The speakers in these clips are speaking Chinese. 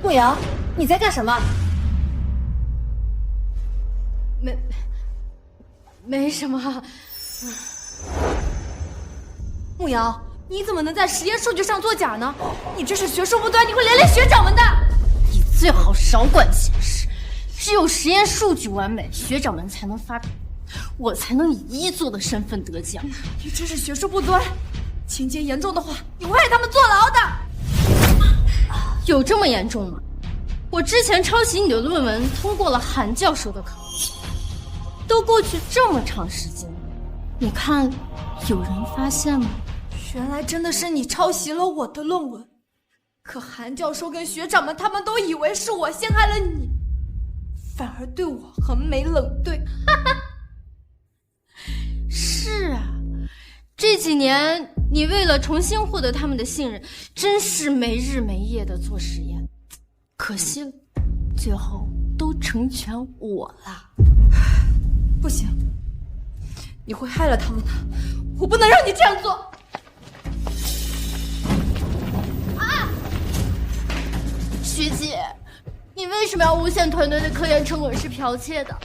慕瑶，你在干什么？没什么。慕瑶，你怎么能在实验数据上作假呢？你这是学术不端，你会连累学长们的。你最好少管闲事，只有实验数据完美，学长们才能发表，我才能以一作的身份得奖。你这是学术不端，情节严重的话，你会害他们坐牢的。有这么严重吗？我之前抄袭你的论文，通过了韩教授的考试，都过去这么长时间了，你看有人发现吗？原来真的是你抄袭了我的论文，可韩教授跟学长们他们都以为是我陷害了你，反而对我横眉冷对。是啊，这几年你为了重新获得他们的信任，真是没日没夜的做实验，可惜了，最后都成全我了。不行，你会害了他们的，我不能让你这样做。啊！学姐，你为什么要诬陷团队的科研成果是剽窃的？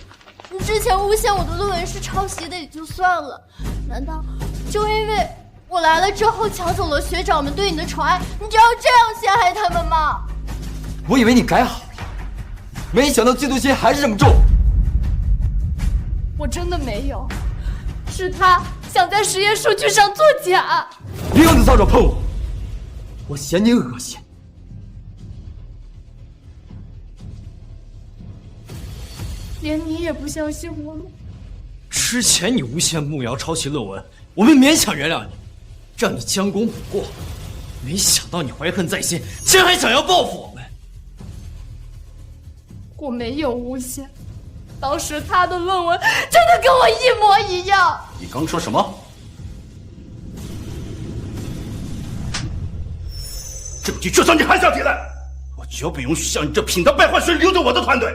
你之前诬陷我的论文是抄袭的也就算了，难道就因为我来了之后抢走了学长们对你的宠爱，你就要这样陷害他们吗？我以为你改好了，没想到嫉妒心还是这么重。我真的没有，是他想在实验数据上作假。别用你扫帚碰我，我嫌你恶心。连你也不相信我吗？之前你诬陷慕瑶抄袭论文，我们勉强原谅你，让你将功补过。没想到你怀恨在心，竟然还想要报复我们。我没有诬陷，当时他的论文真的跟我一模一样。你刚说什么？证据就算你还想提来，我绝不允许像你这品德败坏水留在我的团队。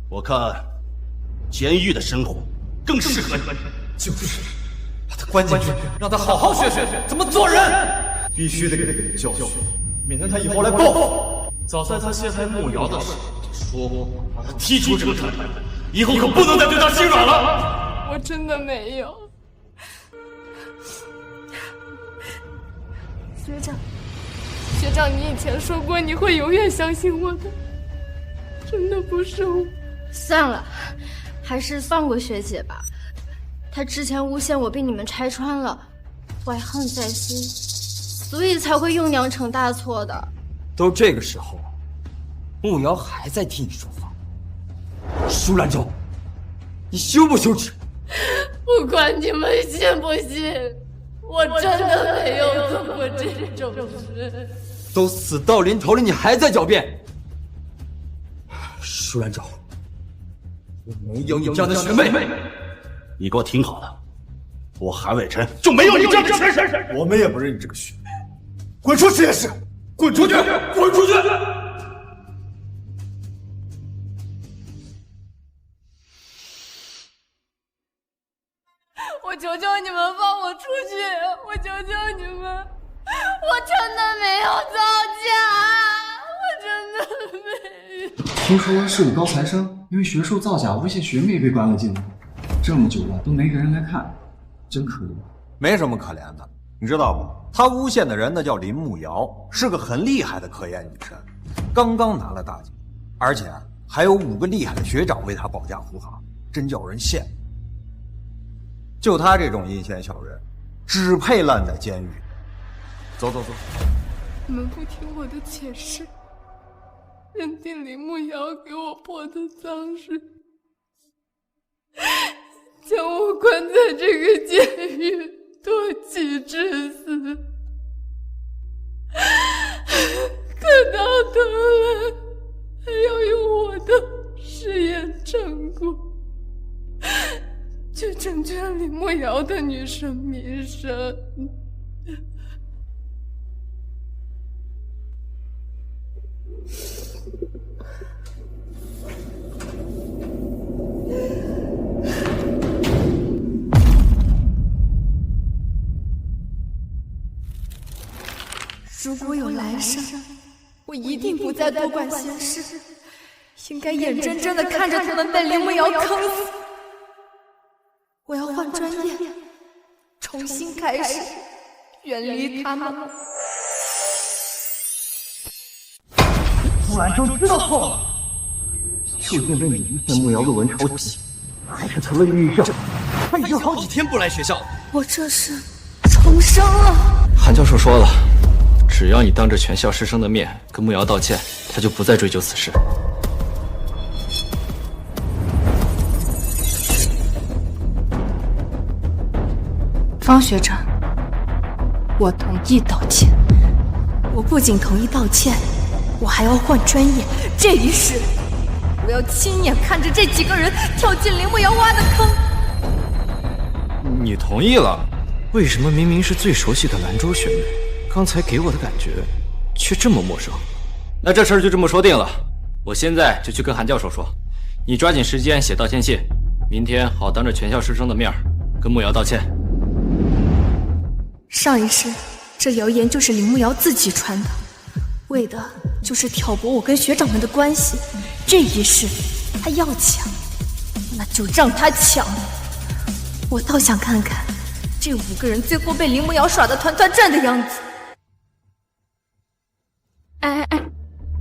我看，监狱的生活更适合你。就是，把他关进去，让他好好学学怎么做人。必须得给他个教训，免得他以后来报复。早在他陷害慕瑶的时候，说过把他踢出这个团队，以后可不能再对他心软了。我真的没有。学长，你以前说过你会永远相信我的，真的不是我。算了，还是放过学姐吧。她之前诬陷我被你们拆穿了，怀恨在心，所以才会用娘成大错的。都这个时候，慕瑶还在替你说话，舒兰州，你羞不羞耻？不管你们信不信，我真的没有做过这种事。都死到临头了，你还在狡辩？舒兰州，我没有你这样的学妹。你给我听好了，我韩伟辰就没有你这样的学生。我们也不认你这个学妹，滚出实验室！滚出去！滚出去！我求求你们放我出去！我求求你们！我真的没有造假，我真的没有。听说是个高材生因为学术造假诬陷学妹被关了进来，这么久了都没个人来看，真可怜。没什么可怜的，你知道不？他诬陷的人呢叫林慕瑶，是个很厉害的科研女生，刚刚拿了大奖，而且还有5个厉害的学长为她保驾护航，真叫人羡慕。就他这种阴险小人，只配烂在监狱。走走走。你们不听我的解释，认定林慕瑶给我泼的脏水，将我关在这个监狱夺妻致死，可到头来还要用我的实验成果去成全林慕瑶的女神名声。如果有来生，我我一定不再多管闲事，应该眼睁睁地看着他们被林慕瑶坑死。我要换专业，重新开始，远离他们。木兰舟知道错了，就因为你诬陷慕瑶论文抄袭，还是得了抑郁症。他已经好几天不来学校了。我这是重生了。韩教授说了，只要你当着全校师生的面跟慕瑶道歉，他就不再追究此事。方学长，我同意道歉。我不仅同意道歉，我还要换专业。这一世，我要亲眼看着这几个人跳进林慕瑶挖的坑。你同意了？为什么明明是最熟悉的兰州学妹，刚才给我的感觉却这么陌生？那这事儿就这么说定了。我现在就去跟韩教授说，你抓紧时间写道歉信，明天好当着全校师生的面跟慕瑶道歉。上一世，这谣言就是林慕瑶自己传的，为的就是挑拨我跟学长们的关系。这一世，他要抢，那就让他抢。我倒想看看这5个人最后被林慕瑶耍得团团转的样子。哎，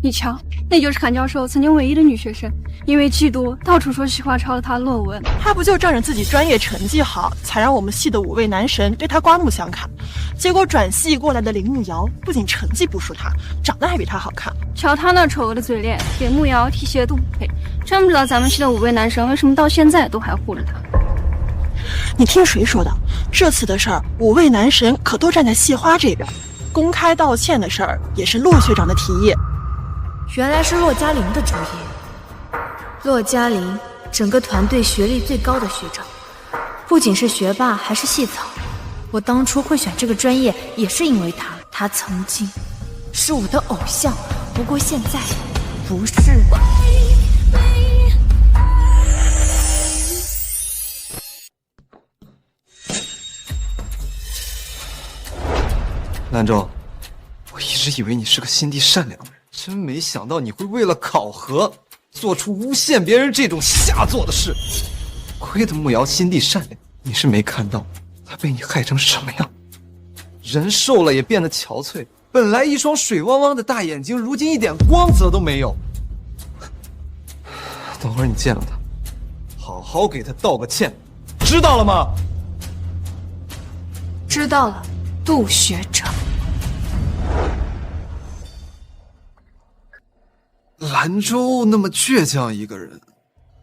你瞧，那就是韩教授曾经唯一的女学生，因为嫉妒，到处说实话抄了他的论文。他不就仗着自己专业成绩好，才让我们系的5位男神对他刮目相看。结果转系过来的林慕瑶不仅成绩不输他，长得还比他好看。瞧他那丑恶的嘴脸，给慕瑶提鞋都不配。真不知道咱们系的5位男神为什么到现在都还护着他。你听谁说的？这次的事儿，5位男神可都站在系花这边。公开道歉的事儿也是骆学长的提议。原来是骆嘉玲的主意。骆嘉玲，整个团队学历最高的学长，不仅是学霸，还是系草。我当初会选这个专业，也是因为他曾经是我的偶像，不过现在不是了。兰州，我一直以为你是个心地善良的人，真没想到你会为了考核做出诬陷别人这种下作的事。亏得慕瑶心地善良，你是没看到她被你害成什么样，人瘦了也变得憔悴，本来一双水汪汪的大眼睛，如今一点光泽都没有。等会儿你见了她，好好给她道个歉，知道了吗？知道了，杜学长。兰州那么倔强一个人，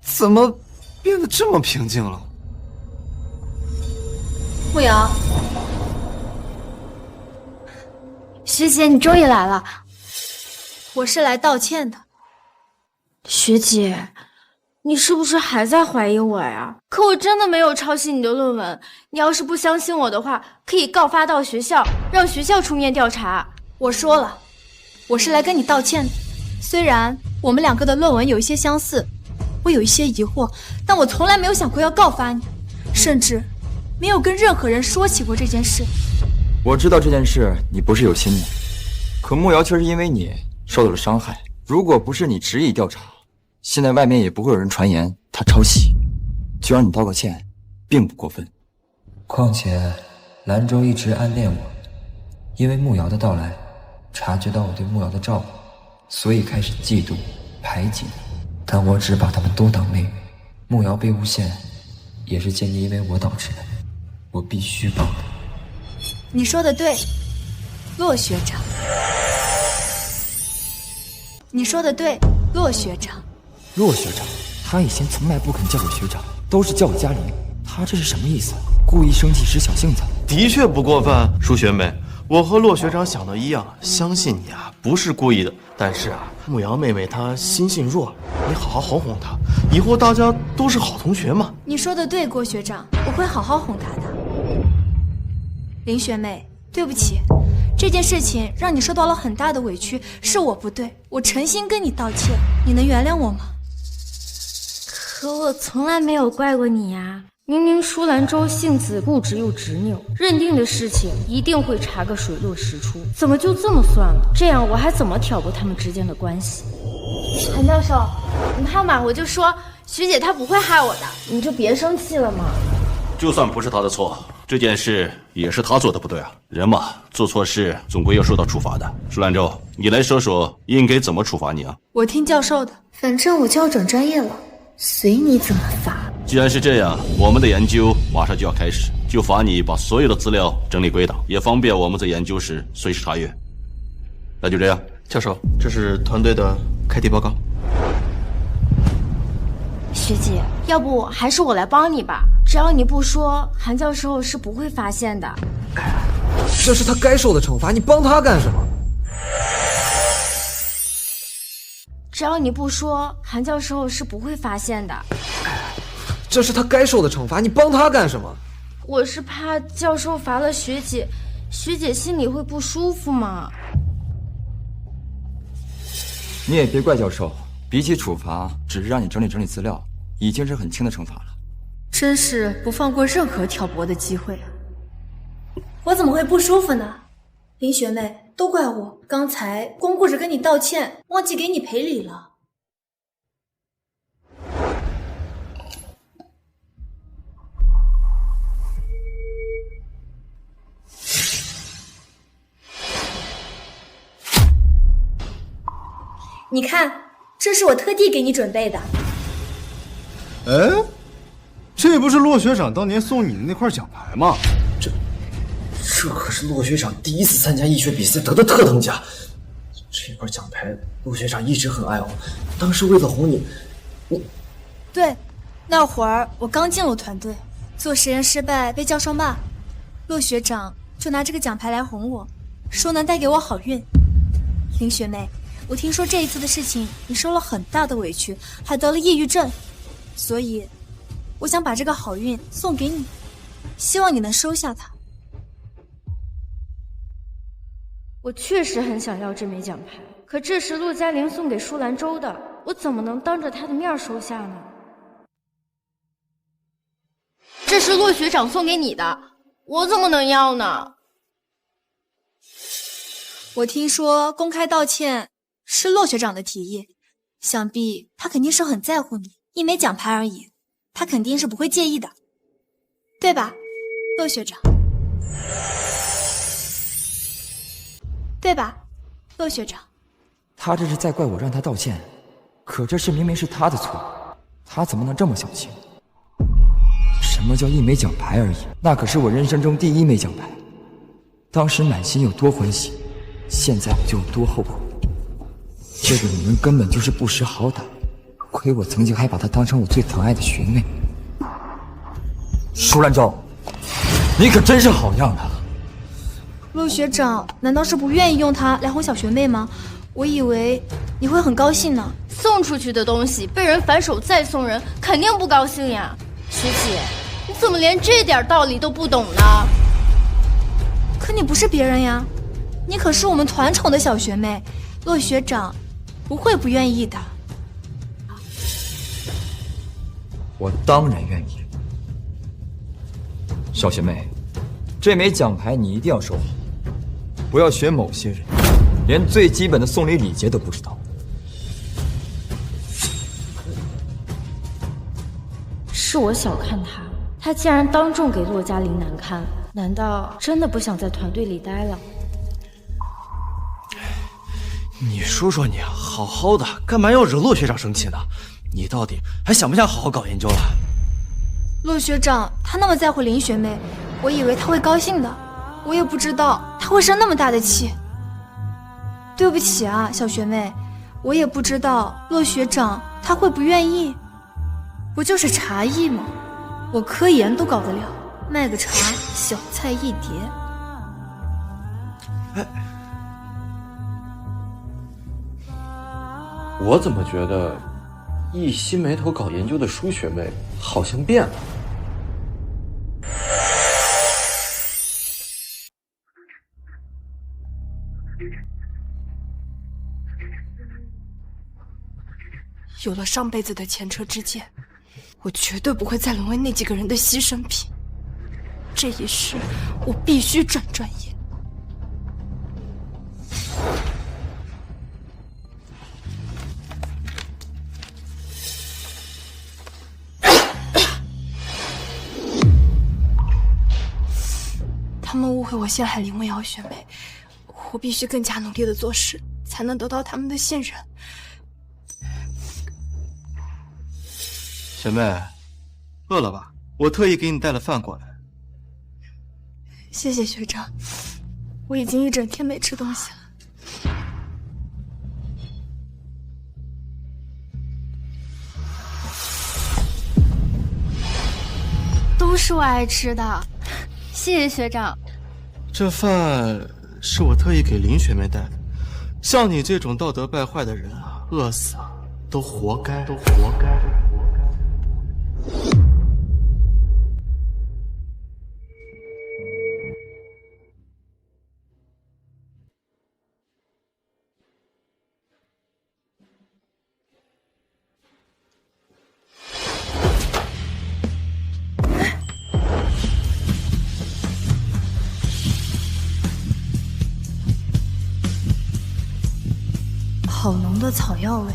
怎么变得这么平静了？慕瑶，学姐，你终于来了。我是来道歉的。学姐，你是不是还在怀疑我呀？可我真的没有抄袭你的论文。你要是不相信我的话，可以告发到学校，让学校出面调查。我说了，我是来跟你道歉的。虽然我们2个的论文有一些相似，我有一些疑惑，但我从来没有想过要告发你，甚至没有跟任何人说起过这件事。我知道这件事你不是有心的，可慕瑶却是因为你受到了伤害。如果不是你执意调查，现在外面也不会有人传言他抄袭。就让你道个歉，并不过分。况且兰州一直暗恋我，因为慕瑶的到来，察觉到我对慕瑶的照顾，所以开始嫉妒排挤我。但我只把他们都当妹妹。慕瑶被诬陷，也是间接因为我导致的，我必须帮她。你说的对，骆学长。你说的对，骆学长。骆学长，他以前从来不肯叫我学长，都是叫我嘉玲。他这是什么意思？故意生气使小性子？的确不过分，舒学妹，我和骆学长想的一样，相信你啊，不是故意的。但是啊，慕瑶妹妹她心性弱，你好好哄哄她，以后大家都是好同学嘛。你说的对，郭学长，我会好好哄她的。林学妹，对不起，这件事情让你受到了很大的委屈，是我不对，我诚心跟你道歉，你能原谅我吗？可我从来没有怪过你呀，明明舒兰州性子固执又执拗，认定的事情一定会查个水落石出，怎么就这么算了？这样我还怎么挑拨他们之间的关系？韩教授，你看嘛，我就说学姐她不会害我的，你就别生气了嘛。就算不是他的错，这件事也是他做的不对啊。人嘛，做错事总归要受到处罚的。舒兰州，你来说说应该怎么处罚你啊？我听教授的，反正我就要转专业了，随你怎么罚。既然是这样，我们的研究马上就要开始，就罚你把所有的资料整理归档，也方便我们在研究时随时查阅。那就这样，教授，这是团队的开题报告。学姐，要不还是我来帮你吧，只要你不说，韩教授是不会发现的。这是他该受的惩罚，你帮他干什么？只要你不说，韩教授是不会发现的。这是他该受的惩罚，你帮他干什么？我是怕教授罚了学姐，学姐心里会不舒服嘛。你也别怪教授，比起处罚，只是让你整理整理资料，已经是很轻的惩罚了。真是不放过任何挑拨的机会啊！我怎么会不舒服呢？林学妹，都怪我，刚才光顾着跟你道歉，忘记给你赔礼了。你看，这是我特地给你准备的。哎，这不是骆学长当年送你的那块奖牌吗？这可是骆学长第一次参加医学比赛得的特等奖。这块奖牌，骆学长一直很爱我。当时为了哄你，对，那会儿我刚进入团队，做实验失败被教授骂，骆学长就拿这个奖牌来哄我，说能带给我好运。林学妹，我听说这一次的事情你受了很大的委屈，还得了抑郁症，所以我想把这个好运送给你，希望你能收下它。我确实很想要这枚奖牌，可这是陆嘉玲送给舒兰州的，我怎么能当着她的面收下呢？这是骆学长送给你的，我怎么能要呢？我听说公开道歉是骆学长的提议，想必他肯定是很在乎你，一枚奖牌而已，他肯定是不会介意的，对吧，骆学长？对吧，骆学长？他这是在怪我让他道歉，可这事明明是他的错，他怎么能这么小气？什么叫一枚奖牌而已？那可是我人生中第一枚奖牌，当时满心有多欢喜，现在我就有多后悔。这个女人根本就是不识好歹，亏我曾经还把她当成我最疼爱的学妹。舒兰州，你可真是好样的！陆学长难道是不愿意用它来哄小学妹吗？我以为你会很高兴呢。送出去的东西被人反手再送人，肯定不高兴呀。学姐，你怎么连这点道理都不懂呢？可你不是别人呀，你可是我们团宠的小学妹，陆学长不会不愿意的。我当然愿意。小学妹，这枚奖牌你一定要收好，不要学某些人，连最基本的送礼礼节都不知道。是我小看他，他竟然当众给骆嘉玲难堪，难道真的不想在团队里待了？你说说你，好好的，干嘛要惹骆学长生气呢？你到底还想不想好好搞研究了？陆学长他那么在乎林学妹，我以为他会高兴的，我也不知道他会生那么大的气。对不起啊，小学妹，我也不知道陆学长他会不愿意。不就是茶艺吗？我科研都搞得了，卖个茶小菜一碟。我怎么觉得一心埋头搞研究的舒学妹好像变了？有了上辈子的前车之鉴，我绝对不会再沦为那几个人的牺牲品。这一世，我必须转专业。他们误会我陷害林梦瑶学妹，我必须更加努力的做事，才能得到他们的信任。学妹，饿了吧？我特意给你带了饭过来。谢谢学长，我已经一整天没吃东西了。都是我爱吃的，谢谢学长。这饭是我特意给林学妹带的。像你这种道德败坏的人啊，饿死啊，都活该，都活该。好浓的草药味。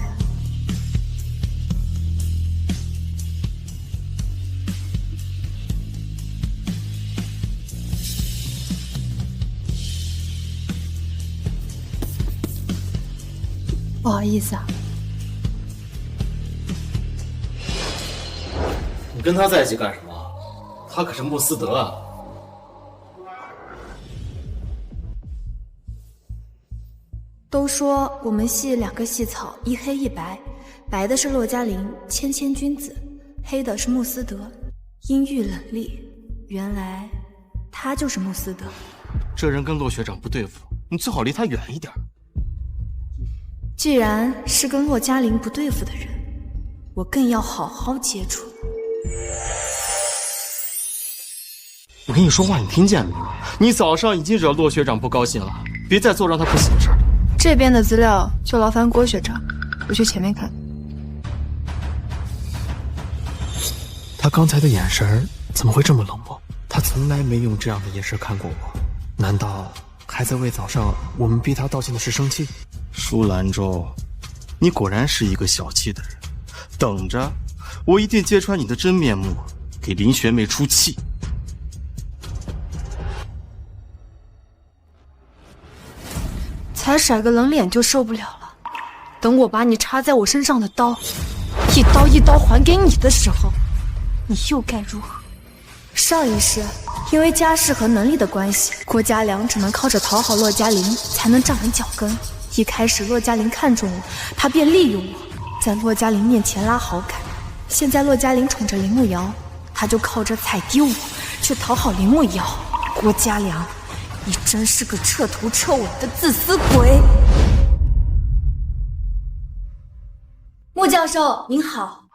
不好意思啊。你跟他在一起干什么？他可是穆斯德啊。都说我们系两个系草，一黑一白，白的是骆嘉玲，谦谦君子；黑的是穆斯德，阴郁冷厉。原来他就是穆斯德。这人跟骆学长不对付，你最好离他远一点。既然是跟骆嘉玲不对付的人，我更要好好接触。我跟你说话，你听见没有？你早上已经惹骆学长不高兴了，别再做让他不喜的事儿。这边的资料就劳烦郭学长，我去前面看。他刚才的眼神怎么会这么冷漠？他从来没用这样的眼神看过我，难道还在为早上我们逼他道歉的事生气？舒兰州，你果然是一个小气的人。等着，我一定揭穿你的真面目，给林学妹出气。才甩个冷脸就受不了了，等我把你插在我身上的刀，一刀一刀还给你的时候，你又该如何？上一世，因为家世和能力的关系，郭嘉良只能靠着讨好骆嘉玲才能站稳脚跟。一开始骆嘉玲看中我，他便利用我，在骆嘉玲面前拉好感。现在骆嘉玲宠着林慕瑶，他就靠着踩低我去讨好林慕瑶。郭嘉良，你真是个彻头彻尾的自私鬼！穆教授您好，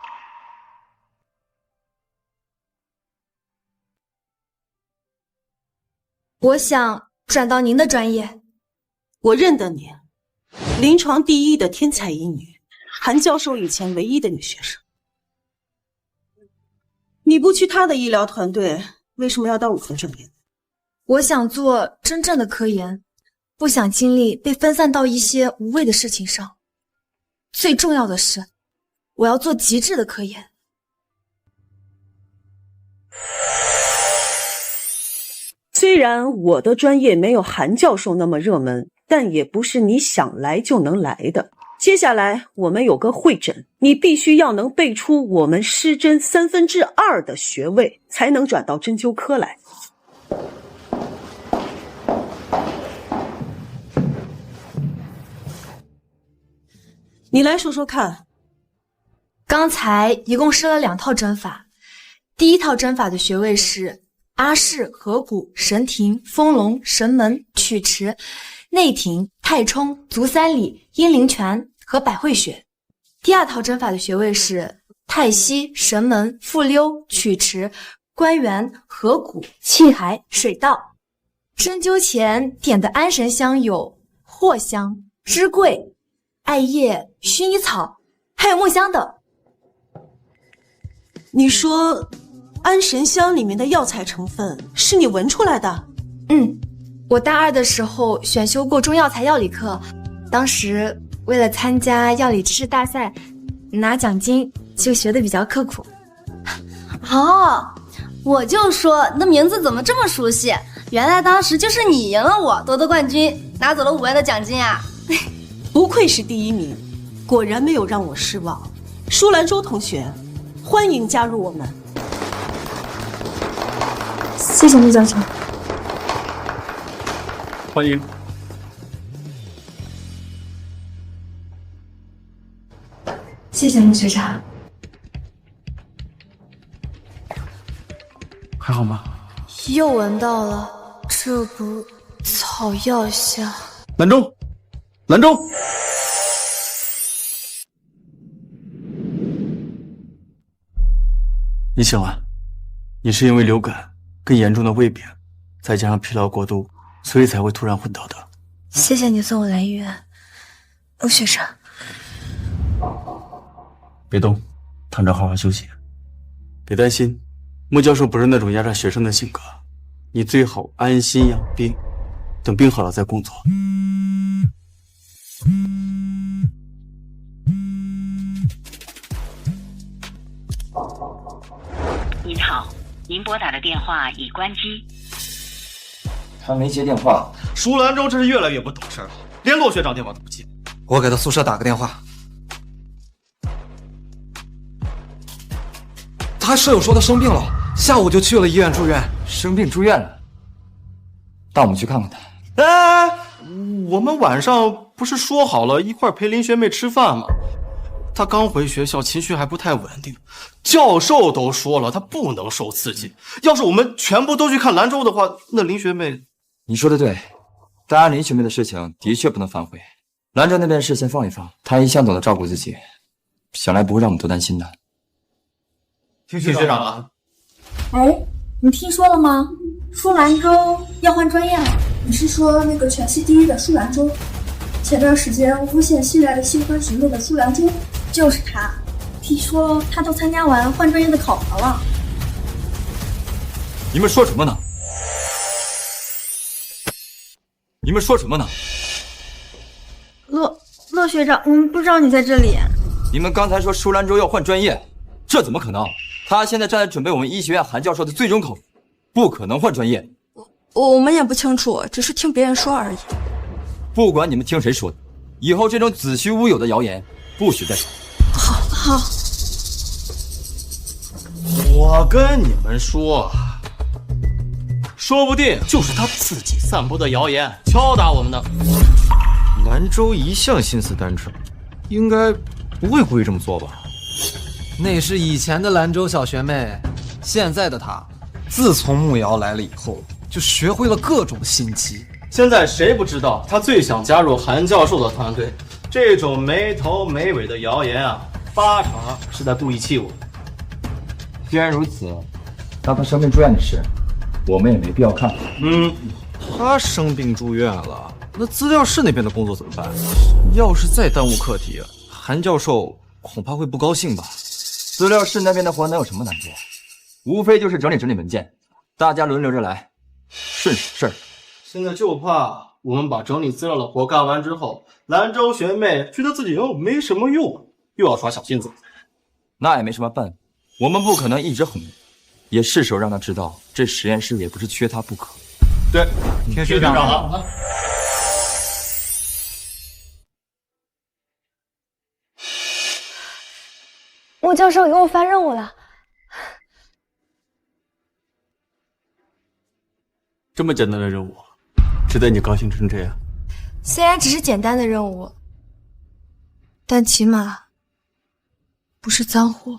我想转到您的专业。我认得你，临床第一的天才医女，韩教授以前唯一的女学生。你不去他的医疗团队，为什么要到我的专业？我想做真正的科研，不想精力被分散到一些无谓的事情上。最重要的是，我要做极致的科研。虽然我的专业没有韩教授那么热门，但也不是你想来就能来的。接下来我们有个会诊，你必须要能背出我们施针2/3的穴位，才能转到针灸科来。你来说说看。刚才一共施了2套针法，第一套针法的穴位是阿是、合谷、神庭、丰隆、神门、曲池、内庭、太冲、足三里、阴陵泉和百会穴。第二套针法的穴位是太溪、神门、复溜、曲池、关元、合谷、气海、水道。针灸前点的安神香有藿香、芝桂、艾叶、薰衣草，还有木香等。你说安神香里面的药材成分是你闻出来的？我大二的时候选修过中药材药理课，当时为了参加药理知识大赛拿奖金，就学的比较刻苦。哦，我就说你的名字怎么这么熟悉？原来当时就是你赢了我，夺得冠军，拿走了5万的奖金啊！不愧是第1名，果然没有让我失望。舒兰舟同学，欢迎加入我们。谢谢陆教授。欢迎。谢谢陆学长。还好吗？又闻到了，这股草药香。兰舟，兰舟。你醒了，你是因为流感更严重的胃病，再加上疲劳过度，所以才会突然昏倒的。谢谢你送我来医院，陆学长。别动，躺着好好休息。别担心，穆教授不是那种压榨学生的性格，你最好安心养病，等病好了再工作。您好，您拨打的电话已关机。他没接电话。舒兰舟真是越来越不懂事了，连骆学长电话都不接。我给他宿舍打个电话。他舍友说他生病了，下午就去了医院住院。生病住院了？带我们去看看他。哎，我们晚上不是说好了一块陪林学妹吃饭吗？他刚回学校，情绪还不太稳定。教授都说了，他不能受刺激。要是我们全部都去看兰州的话，那林学妹……你说的对，大安林学妹的事情的确不能反悔。兰州那边事先放一放，她一向懂得照顾自己，想来不会让我们多担心的。听学长了。哎，你听说了吗？舒兰舟要换专业了。你是说那个全系第1的舒兰舟？前段时间诬陷新来的新婚学妹的舒兰舟，就是他。听说他都参加完换专业的考核了。你们说什么呢？你们说什么呢？骆学长，我们不知道你在这里。你们刚才说舒兰舟要换专业，这怎么可能？他现在正在准备我们医学院韩教授的最终考试，不可能换专业。我们也不清楚，只是听别人说而已。不管你们听谁说的，以后这种子虚乌有的谣言不许再说。好。我跟你们说，说不定就是他自己散播的谣言敲打我们的。兰州一向心思单纯，应该不会故意这么做吧？那是以前的兰州小学妹，现在的她，自从慕瑶来了以后，就学会了各种心机。现在谁不知道他最想加入韩教授的团队？这种没头没尾的谣言啊，8成是在故意气我。既然如此，那他生病住院的事，我们也没必要看。他生病住院了，那资料室那边的工作怎么办？要是再耽误课题，韩教授恐怕会不高兴吧？资料室那边的活能有什么难做？无非就是整理整理文件，大家轮流着来，顺手事儿。现在就怕我们把整理资料的活干完之后，兰州学妹觉得自己又没什么用，又要耍小心思。那也没什么办法，我们不可能一直哄，也是时候让他知道，这实验室也不是缺他不可。对，听学长了。穆教授给我发任务了。这么简单的任务，值得你高兴成这样？虽然只是简单的任务，但起码不是脏活。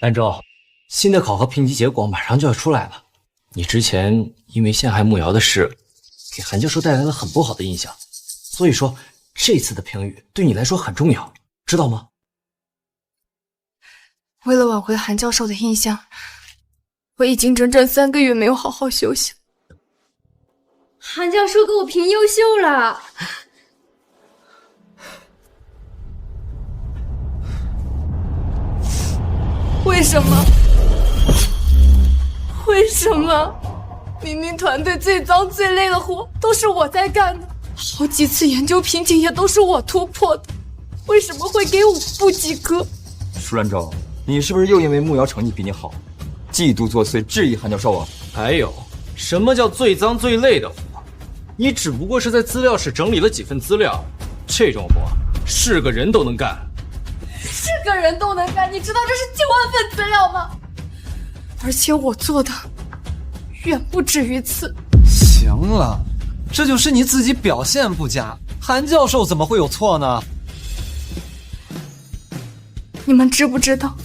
兰州，新的考核评级结果马上就要出来了。你之前因为陷害慕瑶的事，给韩教授带来了很不好的印象，所以说这次的评语对你来说很重要，知道吗？为了挽回韩教授的印象，我已经整整3个月没有好好休息。韩教授给我评优秀了。为什么？为什么？明明团队最脏最累的活都是我在干的，好几次研究瓶颈也都是我突破的，为什么会给我不及格？舒兰舟，你是不是又因为慕瑶成绩比你好，嫉妒作祟质疑韩教授啊？还有，什么叫最脏最累的活？你只不过是在资料室整理了几份资料，这种活是个人都能干。是个人都能干，你知道这是9万份资料吗？而且我做的远不止于此。行了，这就是你自己表现不佳，韩教授怎么会有错呢？你们知不知道？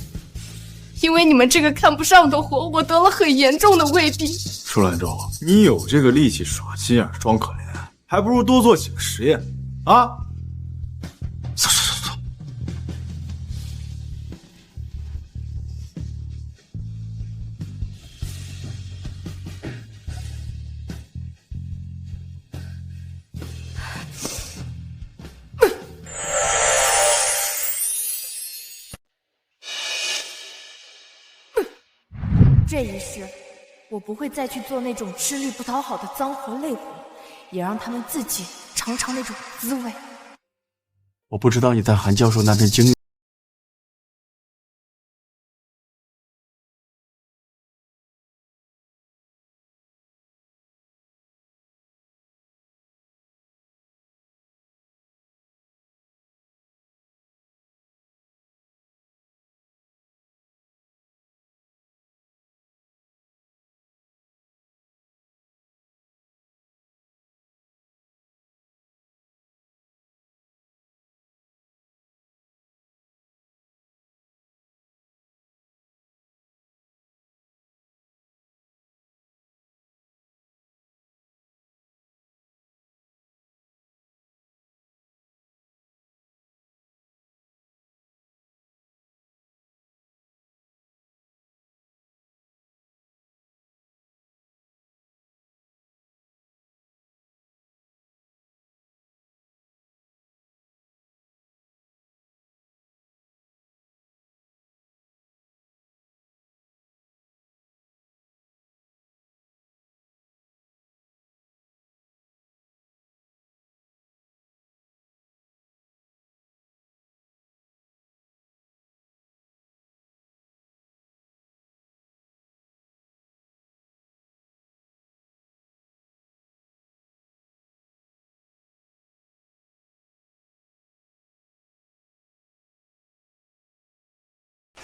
因为你们这个看不上的活，我得了很严重的胃病。舒兰舟，你有这个力气耍心眼装可怜，还不如多做几个实验啊！走。这一世，我不会再去做那种吃力不讨好的脏活累活，也让他们自己尝尝那种滋味。我不知道你在韩教授那边经历。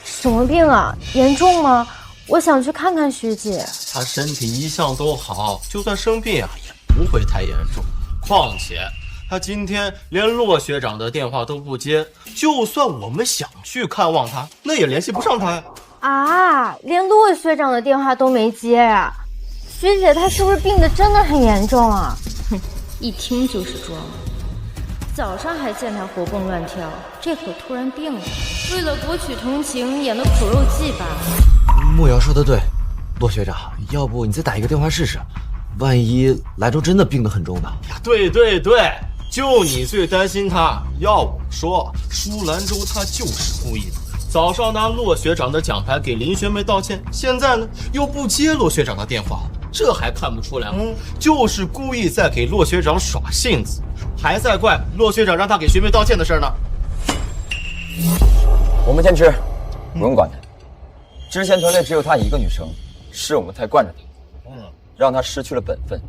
什么病啊？严重吗？我想去看看学姐。他身体一向都好，就算生病啊也不会太严重。况且他今天连骆学长的电话都不接，就算我们想去看望他，那也联系不上他呀。啊，连骆学长的电话都没接啊！学姐她是不是病得真的很严重啊？哼，一听就是装。早上还见她活蹦乱跳，这会突然病了，为了博取同情演的苦肉计吧。慕瑶说的对，骆学长，要不你再打一个电话试试，万一兰州真的病得很重呢？对，就你最担心他。要我说，舒兰舟他就是故意的。早上拿骆学长的奖牌给林学妹道歉，现在呢又不接骆学长的电话，这还看不出来吗？就是故意在给骆学长耍性子，还在怪骆学长让他给学妹道歉的事呢。我们坚持，不用管他。之前团队只有她一个女生，是我们太惯着她，让她失去了本分，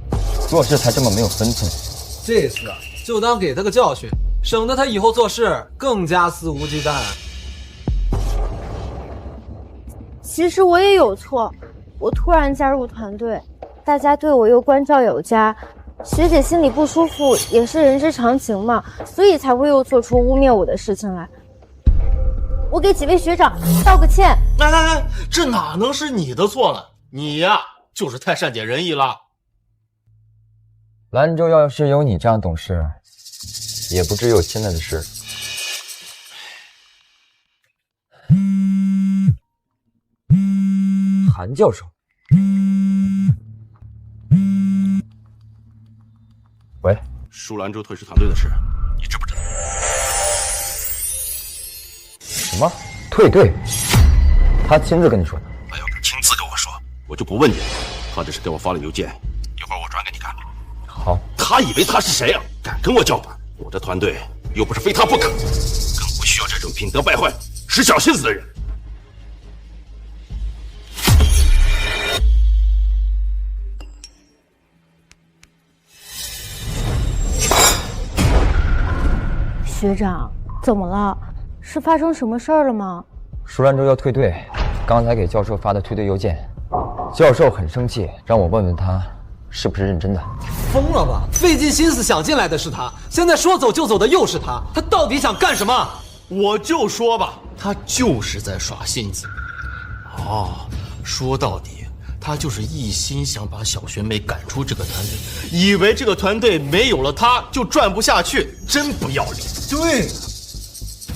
做事才这么没有分寸。这次啊，就当给她个教训，省得她以后做事更加肆无忌惮。其实我也有错，我突然加入团队，大家对我又关照有加，学姐心里不舒服也是人之常情嘛，所以才会又做出污蔑我的事情来。我给几位学长道个歉。来，这哪能是你的错呢？你呀，就是太善解人意了。兰州要是有你这样懂事，也不至于有现在的事。韩教授，喂，舒兰舟退市团队的事，你知不知道？什么退队？他亲自跟你说的。他要是亲自跟我说，我就不问你了。他只是给我发了邮件，一会儿我转给你看。好。他以为他是谁啊？敢跟我叫板？我的团队又不是非他不可，更不需要这种品德败坏、使小性子的人。学长，怎么了？是发生什么事儿了吗？舒兰州要退队，刚才给教授发的退队邮件，教授很生气，让我问问他是不是认真的。疯了吧？费尽心思想进来的是他，现在说走就走的又是他，他到底想干什么？我就说吧，他就是在耍性子。哦，说到底，他就是一心想把小学妹赶出这个团队，以为这个团队没有了他就转不下去，真不要脸。对，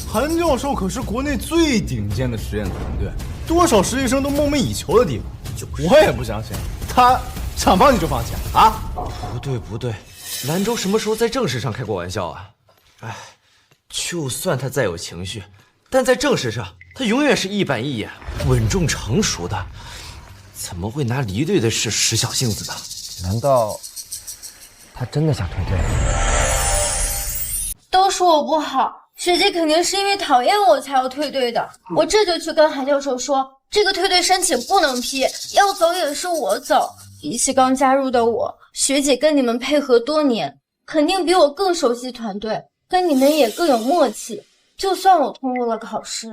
韩教授可是国内最顶尖的实验团队，多少实习生都梦寐以求的地方。我也不相信他想放弃就放弃啊！不对，兰州什么时候在正事上开过玩笑啊？哎，就算他再有情绪，但在正事上，他永远是一板一眼、稳重成熟的，怎么会拿离队的事使小性子的？难道他真的想退队？都说我不好，学姐肯定是因为讨厌我才要退队的。我这就去跟韩教授说，这个退队申请不能批，要走也是我走。比起刚加入的我，学姐跟你们配合多年，肯定比我更熟悉团队，跟你们也更有默契。就算我通过了考试，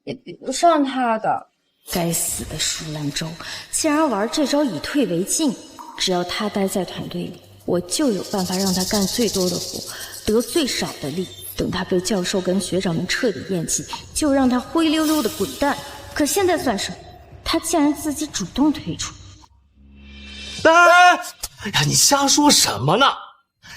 也比不上她的。该死的舒兰州，竟然玩这招以退为进！只要他待在团队里，我就有办法让他干最多的活，得最少的利。等他被教授跟学长们彻底厌弃，就让他灰溜溜的滚蛋。可现在算什么？他竟然自己主动退出。哎呀，你瞎说什么呢？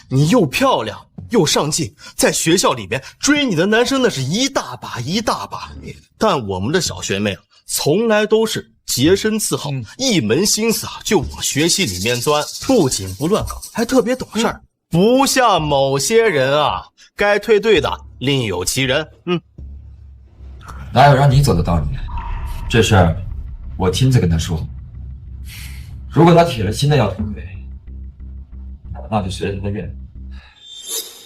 你又漂亮又上进，在学校里面追你的男生那是一大把一大把，但我们的小学妹啊，从来都是洁身自好，一门心思啊就往学习里面钻，不仅不乱搞，还特别懂事儿，不像某些人啊，该退队的另有其人。哪有让你走的道理？这事儿我亲自跟他说。如果他铁了心的要退队，那就随着他的愿。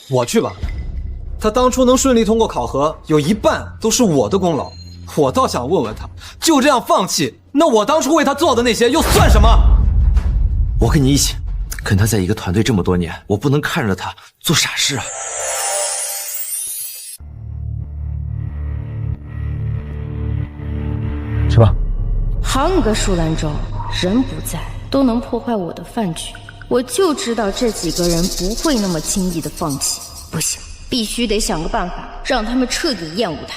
我去吧。他当初能顺利通过考核，有一半都是我的功劳。我倒想问问他，就这样放弃，那我当初为他做的那些又算什么？我跟你一起，跟他在一个团队这么多年，我不能看着他做傻事啊。吃吧。好你个舒兰州，人不在都能破坏我的饭局，我就知道这几个人不会那么轻易的放弃。不行，必须得想个办法，让他们彻底厌恶他。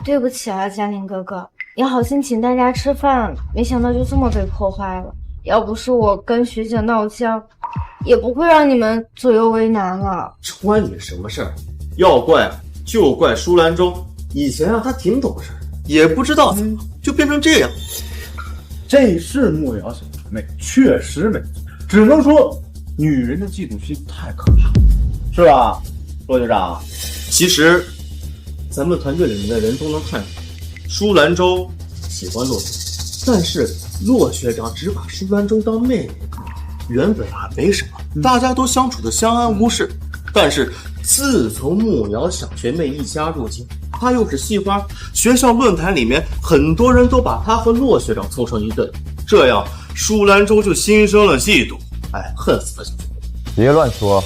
对不起啊，嘉玲哥哥，也好心请大家吃饭，没想到就这么被破坏了。要不是我跟学姐闹僵，也不会让你们左右为难了。关你什么事儿？要怪就怪舒兰州，以前啊他挺懂事，也不知道怎么就变成这样。这是莫瑶小学妹，确实没错，只能说女人的嫉妒心太可怕，是吧，骆学长？其实咱们团队里面的人都能看出，舒兰州喜欢骆学，但是骆学长只把舒兰州当妹妹看，原本啊没什么，大家都相处的相安无事。但是自从慕瑶小学妹一家入京，她又是系花，学校论坛里面很多人都把她和骆学长凑成一对，这样舒兰州就心生了嫉妒，恨死了小学妹。别乱说，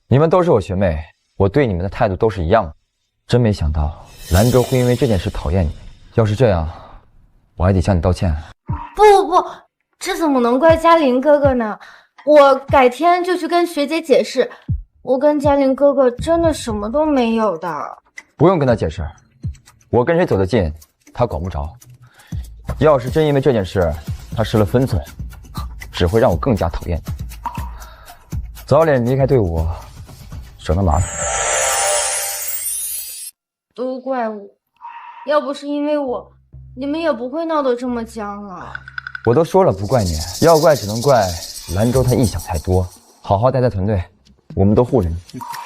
你们都是我学妹，我对你们的态度都是一样的。真没想到兰州会因为这件事讨厌你，要是这样，我还得向你道歉。不，这怎么能怪嘉玲哥哥呢？我改天就去跟学姐解释，我跟嘉玲哥哥真的什么都没有的。不用跟他解释，我跟谁走得近，他管不着。要是真因为这件事他失了分寸，只会让我更加讨厌你。早点离开队伍，省得麻烦。都怪我，要不是因为我，你们也不会闹得这么僵了。我都说了不怪你，要怪只能怪兰州他臆想太多。好好待在团队，我们都护着你。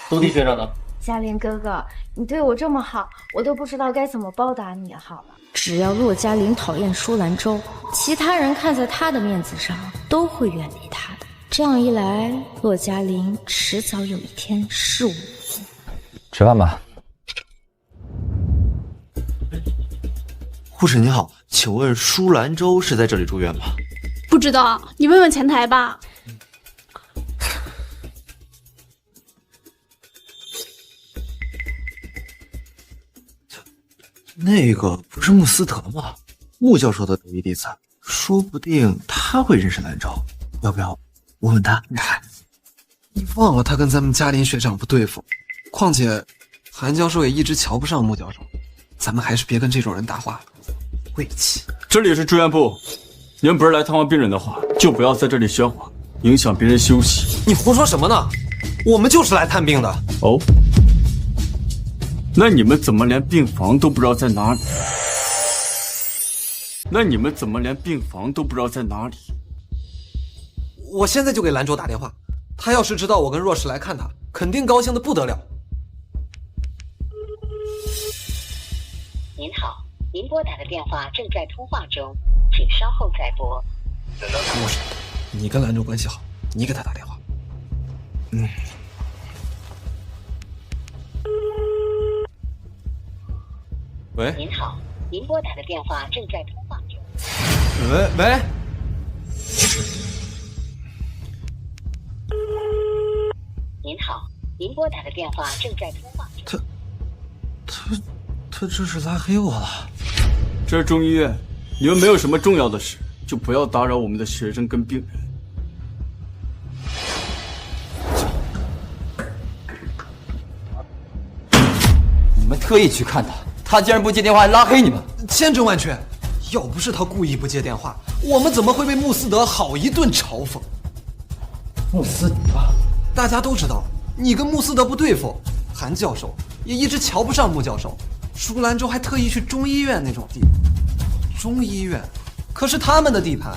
都听学长的。嘉玲哥哥，你对我这么好，我都不知道该怎么报答你好了。只要骆嘉玲讨厌舒兰州，其他人看在她的面子上都会远离她的。这样一来，骆嘉玲迟早有一天是我。吃饭吧。护士你好，请问舒兰州是在这里住院吗？不知道，你问问前台吧。那个不是穆斯德吗？穆教授的得意弟子，说不定他会认识兰州，要不要问问他？你忘了他跟咱们嘉林学长不对付，况且韩教授也一直瞧不上穆教授，咱们还是别跟这种人搭话了，晦气。这里是住院部，你们不是来探望病人的话，就不要在这里喧哗，影响别人休息。你胡说什么呢？我们就是来探病的。哦，那你们怎么连病房都不知道在哪里？我现在就给兰州打电话，他要是知道我跟若石来看他，肯定高兴的不得了。您好，您拨打的电话正在通话中，请稍后再拨。若石，你跟兰州关系好，你给他打电话。喂。您好，您拨打的电话正在通话中。喂。您好，您拨打的电话正在通话中。他这是拉黑我了。这是中医院，你们没有什么重要的事，就不要打扰我们的学生跟病人。你们特意去看他，他竟然不接电话还拉黑你们，千真万确。要不是他故意不接电话，我们怎么会被穆斯德好一顿嘲讽？穆斯德，大家都知道，你跟穆斯德不对付，韩教授也一直瞧不上穆教授，舒兰州还特意去中医院那种地方。中医院可是他们的地盘，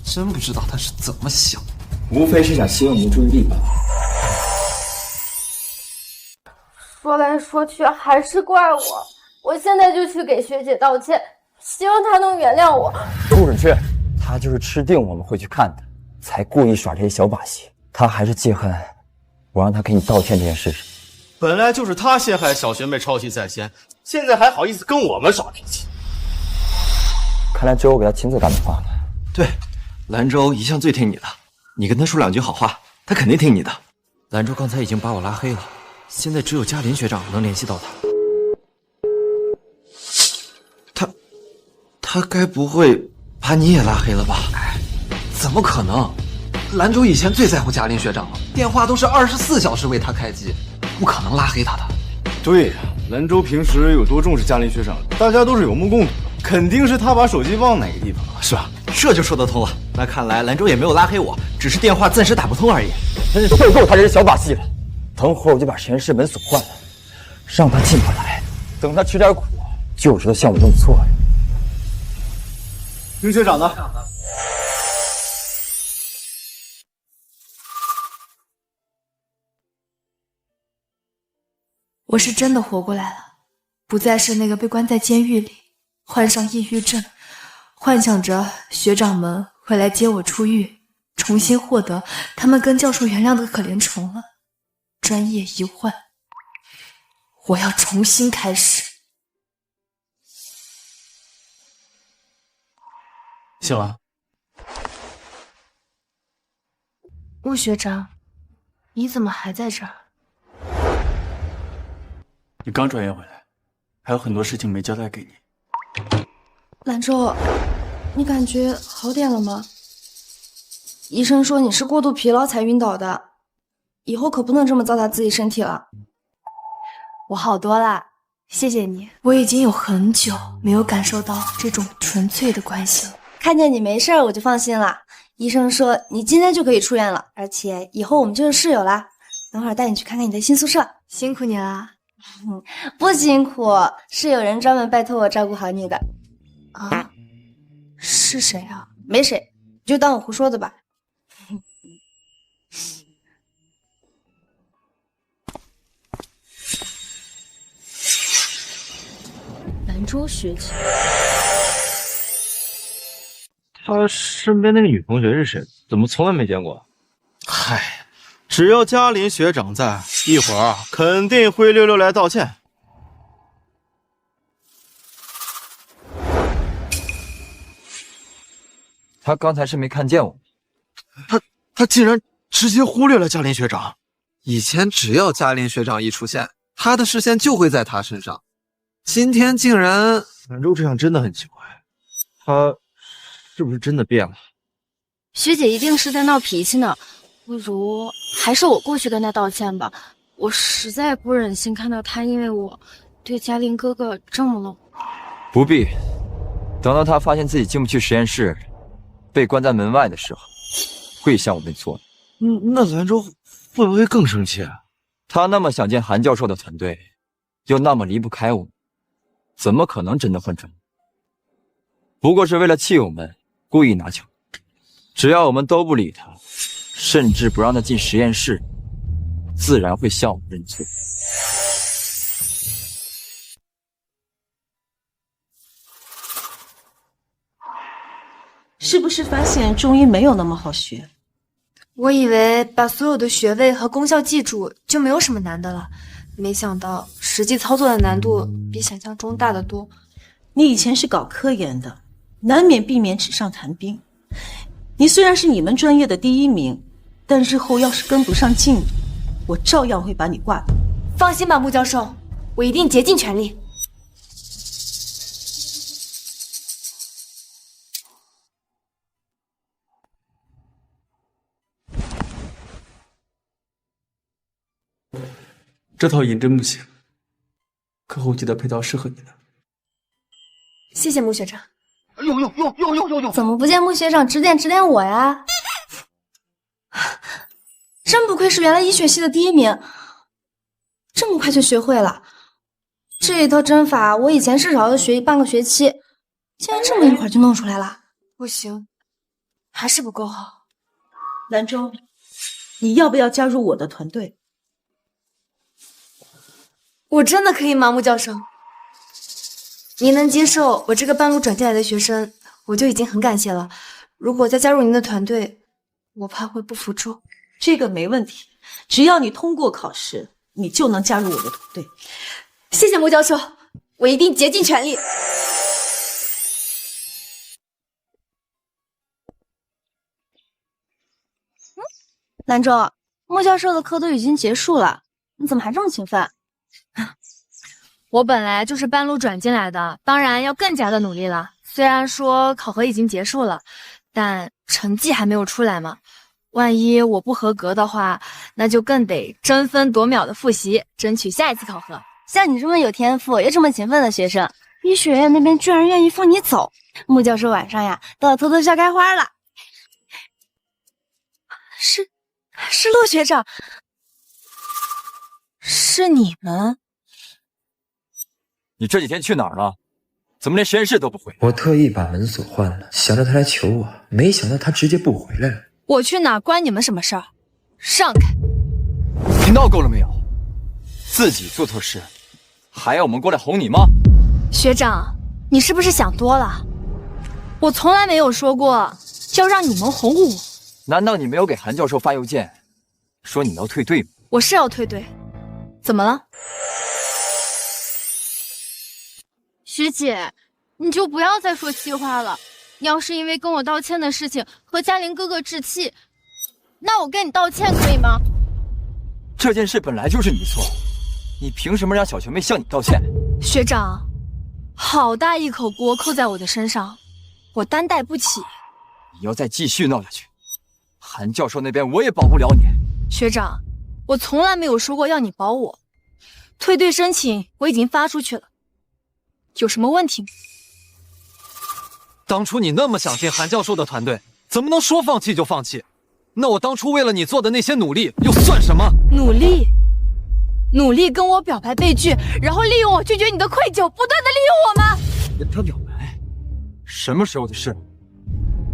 真不知道他是怎么想的。无非是想吸引我们的注意力吧。说来说去还是怪我，我现在就去给学姐道歉，希望她能原谅我。不准去，他就是吃定我们会去看他，才故意耍这些小把戏。他还是记恨我让他给你道歉这件事上。本来就是他陷害小学妹抄袭在先，现在还好意思跟我们耍脾气。看来只有我给他亲自打电话了。对，兰州一向最听你的，你跟他说两句好话，他肯定听你的。兰州刚才已经把我拉黑了，现在只有嘉林学长能联系到他。他该不会把你也拉黑了吧？怎么可能？兰州以前最在乎嘉林学长了，电话都是24小时为他开机，不可能拉黑他的。对呀，兰州平时有多重视嘉林学长，大家都是有目共睹的，肯定是他把手机忘哪个地方了，是吧？这就说得通了。那看来兰州也没有拉黑我，只是电话暂时打不通而已。真是受够他这些小把戏了。等会儿我就把实验室门锁坏了，让他进不来。等他吃点苦，就知道向我认错了。林学长呢？我是真的活过来了，不再是那个被关在监狱里，患上抑郁症，幻想着学长们会来接我出狱，重新获得他们跟教授原谅的可怜虫了。专业一换，我要重新开始。醒了。穆学长，你怎么还在这儿？你刚转院回来，还有很多事情没交代给你。兰州，你感觉好点了吗？医生说你是过度疲劳才晕倒的，以后可不能这么糟蹋自己身体了。我好多了，谢谢你。我已经有很久没有感受到这种纯粹的关系了。看见你没事儿，我就放心了。医生说你今天就可以出院了，而且以后我们就是室友啦。等会儿带你去看看你的新宿舍。辛苦你了。不辛苦，是有人专门拜托我照顾好你的。啊？是谁啊？没谁，就当我胡说的吧。兰州学姐。他身边那个女同学是谁？怎么从来没见过？嗨，只要嘉林学长在，一会儿肯定会溜溜来道歉。他刚才是没看见我，他竟然直接忽略了嘉林学长。以前只要嘉林学长一出现，他的视线就会在他身上。今天竟然……兰州这样真的很奇怪，他是不是真的变了？学姐一定是在闹脾气呢，不如还是我过去跟她道歉吧。我实在不忍心看到她因为我对嘉林哥哥这么冷。不必，等到他发现自己进不去实验室，被关在门外的时候，会像我们做的。那兰州会不会更生气啊？他那么想见韩教授的团队，又那么离不开我们，怎么可能真的换专业？不过是为了气我们，故意拿球。只要我们都不理他，甚至不让他进实验室，自然会向我们认错。是不是发现中医没有那么好学？我以为把所有的穴位和功效记住就没有什么难的了，没想到实际操作的难度比想象中大得多。你以前是搞科研的，难免避免纸上谈兵。你虽然是你们专业的第1名，但日后要是跟不上进度，我照样会把你挂掉。放心吧，穆教授，我一定竭尽全力。这套银针不行，课后记得配套适合你的。谢谢穆学长。哟！怎么不见穆学长指点我呀？真不愧是原来医学系的第1名，这么快就学会了。这一套针法我以前至少要学半个学期，竟然这么一会儿就弄出来了。不行，还是不够好。兰州，你要不要加入我的团队？我真的可以吗，穆教授？您能接受我这个半路转进来的学生，我就已经很感谢了。如果再加入您的团队，我怕会不服输。这个没问题，只要你通过考试，你就能加入我的团队。谢谢穆教授，我一定竭尽全力。兰州，穆教授的课都已经结束了，你怎么还这么勤奋？我本来就是半路转进来的，当然要更加的努力了。虽然说考核已经结束了，但成绩还没有出来嘛。万一我不合格的话，那就更得争分夺秒的复习，争取下一次考核。像你这么有天赋又这么勤奋的学生，医学院那边居然愿意放你走。穆教授晚上呀都要偷偷笑开花了。是骆学长，是你们？你这几天去哪儿了？怎么连实验室都不回？我特意把门锁换了，想着他来求我，没想到他直接不回来了。我去哪儿关你们什么事儿？让开！你闹够了没有？自己做错事，还要我们过来哄你吗？学长，你是不是想多了？我从来没有说过要让你们哄我。难道你没有给韩教授发邮件，说你要退队吗？我是要退队，怎么了？学姐，你就不要再说气话了。你要是因为跟我道歉的事情和嘉玲哥哥置气，那我跟你道歉可以吗？这件事本来就是你错，你凭什么让小学妹向你道歉？学长，好大一口锅扣在我的身上，我担待不起。你要再继续闹下去，韩教授那边我也保不了你。学长，我从来没有说过要你保我，退队申请我已经发出去了，有什么问题吗？当初你那么想进韩教授的团队，怎么能说放弃就放弃？那我当初为了你做的那些努力又算什么？努力跟我表白被拒，然后利用我拒绝你的愧疚，不断的利用我吗？跟他表白？什么时候的事？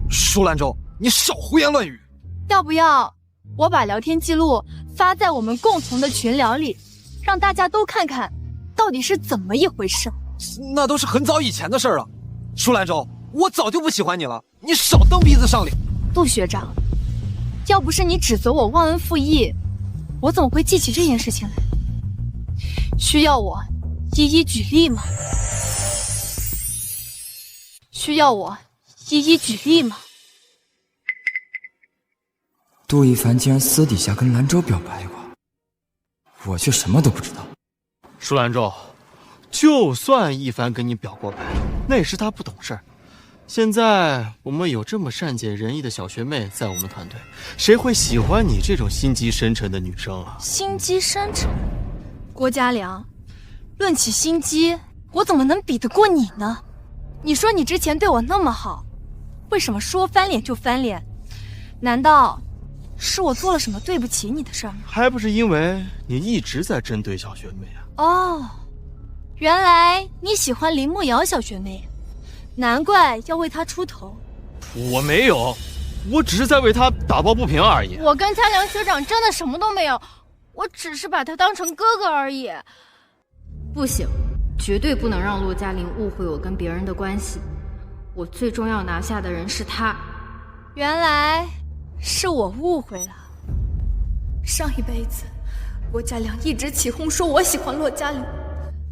舒兰州，你少胡言乱语！要不要我把聊天记录发在我们共同的群聊里，让大家都看看到底是怎么一回事？那都是很早以前的事了。舒兰舟，我早就不喜欢你了，你少蹬鼻子上脸。陆学长，要不是你指责我忘恩负义，我怎么会记起这件事情来？需要我一一举例吗？需要我一一举例吗？杜一凡竟然私底下跟兰州表白过，我却什么都不知道。舒兰舟，就算一凡跟你表过白，那也是他不懂事儿。现在我们有这么善解人意的小学妹在我们团队，谁会喜欢你这种心机深沉的女生啊？心机深沉，郭嘉良，论起心机，我怎么能比得过你呢？你说你之前对我那么好，为什么说翻脸就翻脸？难道是我做了什么对不起你的事儿吗？还不是因为你一直在针对小学妹啊！哦，原来你喜欢林慕瑶小学妹，难怪要为她出头。我没有，我只是在为她打抱不平而已。我跟嘉良学长真的什么都没有，我只是把他当成哥哥而已。不行，绝对不能让骆嘉玲误会我跟别人的关系。我最终要拿下的人是他。原来是我误会了。上一辈子，郭嘉良一直起哄说我喜欢骆嘉玲，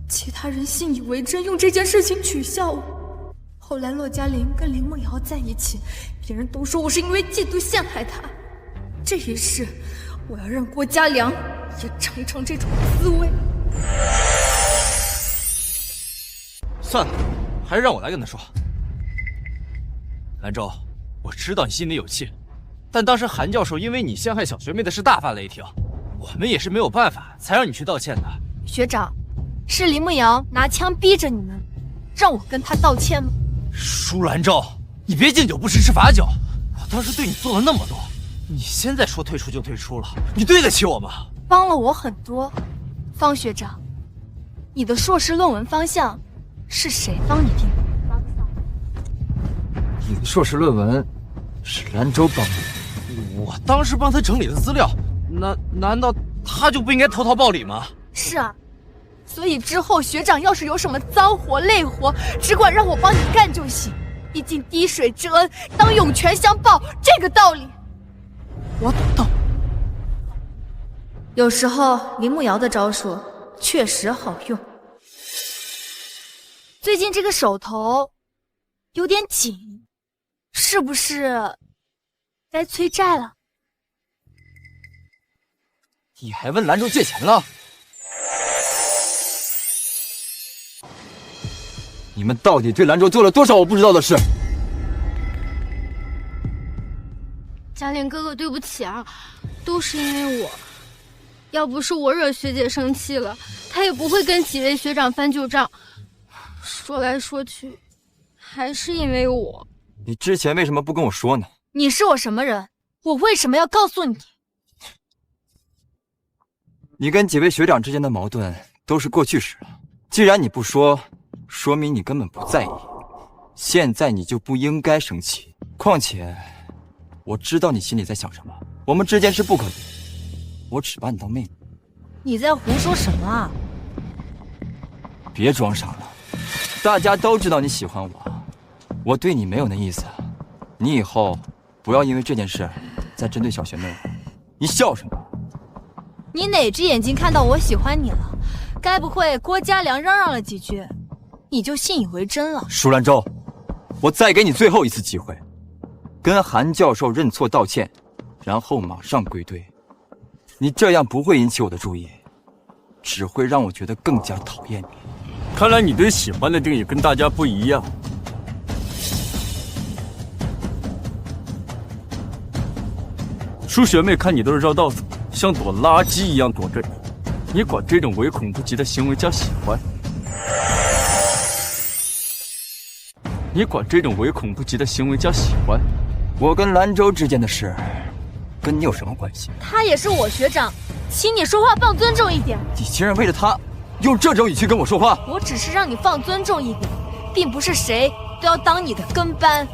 其他人信以为真，用这件事情取笑我。后来骆嘉玲跟林梦瑶在一起，别人都说我是因为嫉妒陷害她。这一世，我要让郭嘉良也尝尝这种滋味。算了，还是让我来跟他说。兰州，我知道你心里有气，但当时韩教授因为你陷害小学妹的事大发雷霆，我们也是没有办法才让你去道歉的。学长，是林梦瑶拿枪逼着你们，让我跟他道歉吗？舒兰州，你别敬酒不吃吃罚酒。我当时对你做了那么多，你现在说退出就退出了，你对得起我吗？帮了我很多。方学长，你的硕士论文方向是谁帮你定的？你的硕士论文是兰州帮的。我当时帮他整理的资料，难道他就不应该投桃报李吗？是啊，所以之后学长要是有什么脏活累活，只管让我帮你干就行。毕竟滴水之恩，当涌泉相报，这个道理我懂。有时候林慕瑶的招数确实好用。最近这个手头有点紧，是不是该催债了？你还问兰州借钱了？你们到底对兰州做了多少我不知道的事？嘉玲哥哥，对不起啊，都是因为我。要不是我惹学姐生气了，她也不会跟几位学长翻旧账。说来说去，还是因为我。你之前为什么不跟我说呢？你是我什么人？我为什么要告诉你？你跟几位学长之间的矛盾都是过去式了。既然你不说，说明你根本不在意。现在你就不应该生气。况且，我知道你心里在想什么。我们之间是不可能。我只把你当妹妹。你在胡说什么啊？别装傻了，大家都知道你喜欢我，我对你没有那意思。你以后不要因为这件事再针对小学妹了。你笑什么？你哪只眼睛看到我喜欢你了？该不会郭嘉良嚷嚷了几句，你就信以为真了？舒兰州，我再给你最后一次机会，跟韩教授认错道歉，然后马上归队。你这样不会引起我的注意，只会让我觉得更加讨厌你。看来你对喜欢的定义跟大家不一样。舒学妹看你都是绕道走，像躲垃圾一样躲着你。你管这种唯恐不及的行为叫喜欢？你管这种唯恐不及的行为叫喜欢？我跟兰州之间的事，跟你有什么关系？他也是我学长，请你说话放尊重一点。你竟然为了他，用这种语气跟我说话？我只是让你放尊重一点，并不是谁都要当你的跟班。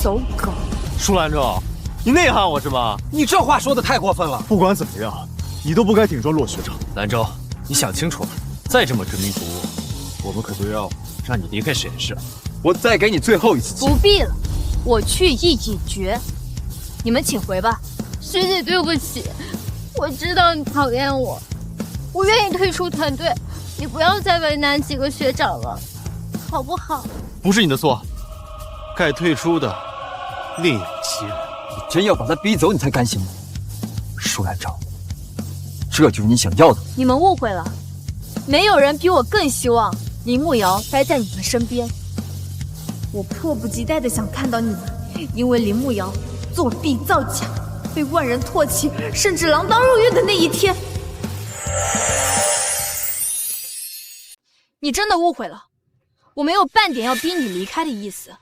走狗！舒兰州，你内涵我是吧？你这话说的太过分了。不管怎么样，你都不该顶撞骆学长。兰州，你想清楚了，再这么执迷不悟，我们可不要让你离开实验室。我再给你最后一次机会。不必了，我去意已决，你们请回吧。学姐，对不起，我知道你讨厌我，我愿意退出团队，你不要再为难几个学长了，好不好？不是你的错，该退出的另有其人。你真要把他逼走，你才甘心吗？舒兰昭，这就是你想要的。你们误会了，没有人比我更希望林慕瑶待在你们身边。我迫不及待的想看到你们因为林慕瑶作弊造假，被万人唾弃，甚至锒铛入狱的那一天。你真的误会了，我没有半点要逼你离开的意思。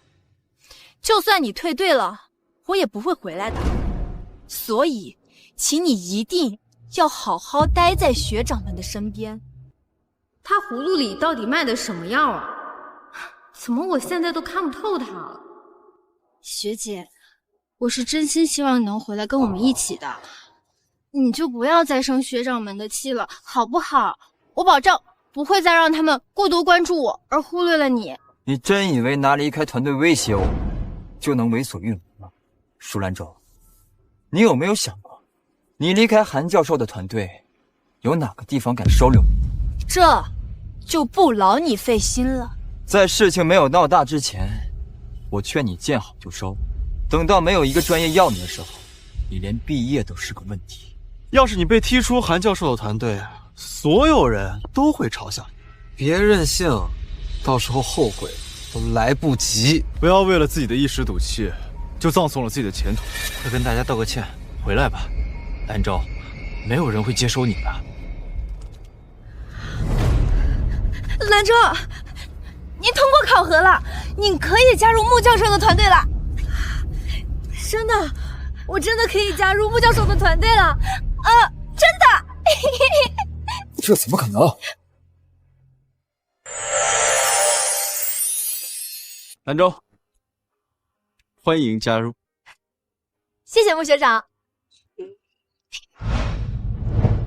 就算你退队了，我也不会回来的。所以，请你一定要好好待在学长们的身边。他葫芦里到底卖的什么药啊？怎么我现在都看不透他了？学姐，我是真心希望你能回来跟我们一起的，你就不要再生学长们的气了，好不好？我保证不会再让他们过多关注我而忽略了你。你真以为拿离开团队威胁我，就能为所欲为吗？舒兰舟，你有没有想过，你离开韩教授的团队，有哪个地方敢收留你？这就不劳你费心了。在事情没有闹大之前，我劝你见好就收。等到没有一个专业要你的时候，你连毕业都是个问题。要是你被踢出韩教授的团队，所有人都会嘲笑你。别任性，到时候后悔都来不及。不要为了自己的一时赌气，就葬送了自己的前途。快跟大家道个歉，回来吧，兰舟，没有人会接收你的。兰舟，你通过考核了，你可以加入穆教授的团队了。真的，我真的可以加入穆教授的团队了。真的。这怎么可能？兰舟，欢迎加入。谢谢穆学长。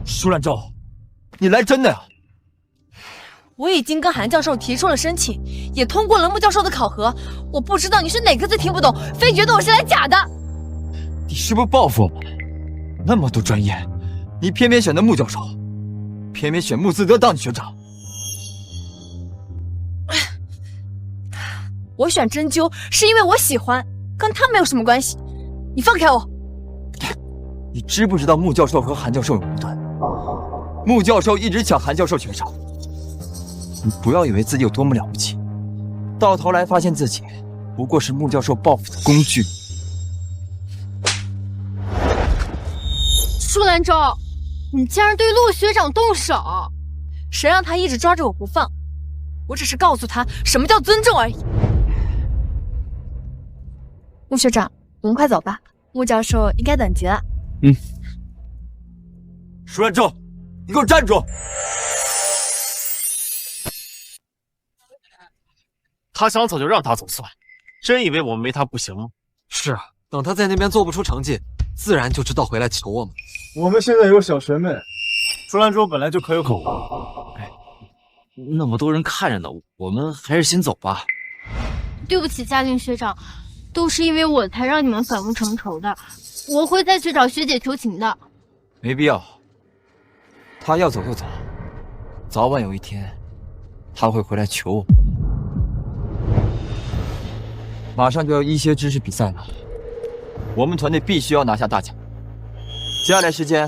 舒兰舟，你来真的呀？我已经跟韩教授提出了申请，也通过了穆教授的考核。我不知道你是哪个字听不懂，非觉得我是来假的。你是不是报复我们？那么多专业，你偏偏选的穆教授，偏偏选穆斯德当你学长。我选针灸是因为我喜欢，跟他没有什么关系。你放开我！你知不知道穆教授和韩教授有矛盾？穆教授一直抢韩教授学长。你不要以为自己有多么了不起，到头来发现自己不过是穆教授报复的工具。舒兰舟，你竟然对陆学长动手！谁让他一直抓着我不放？我只是告诉他什么叫尊重而已。穆学长，我们快走吧，穆教授应该等急了。舒兰舟，你给我站住！他想走就让他走算，真以为我们没他不行吗？是啊，等他在那边做不出成绩，自然就知道回来求我们。我们现在有小学妹，舒兰舟本来就可有可无。那么多人看着呢，我们还是先走吧。对不起，嘉玲学长，都是因为我才让你们反目成仇的，我会再去找学姐求情的。没必要，他要走就走，早晚有一天他会回来求我。马上就要医学知识比赛了，我们团队必须要拿下大奖。接下来时间，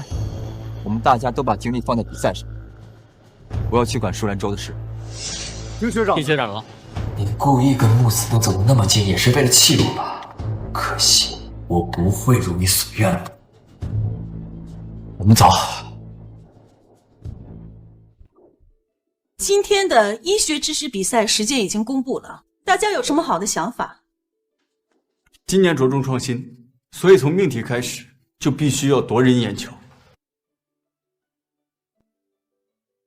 我们大家都把精力放在比赛上。我要去管舒兰舟的事。听学长，听学长了。你故意跟穆斯能走得那么近，也是为了气我吧？可惜我不会如你所愿了。我们走。今天的医学知识比赛时间已经公布了，大家有什么好的想法？今年着重创新，所以从命题开始就必须要夺人眼球。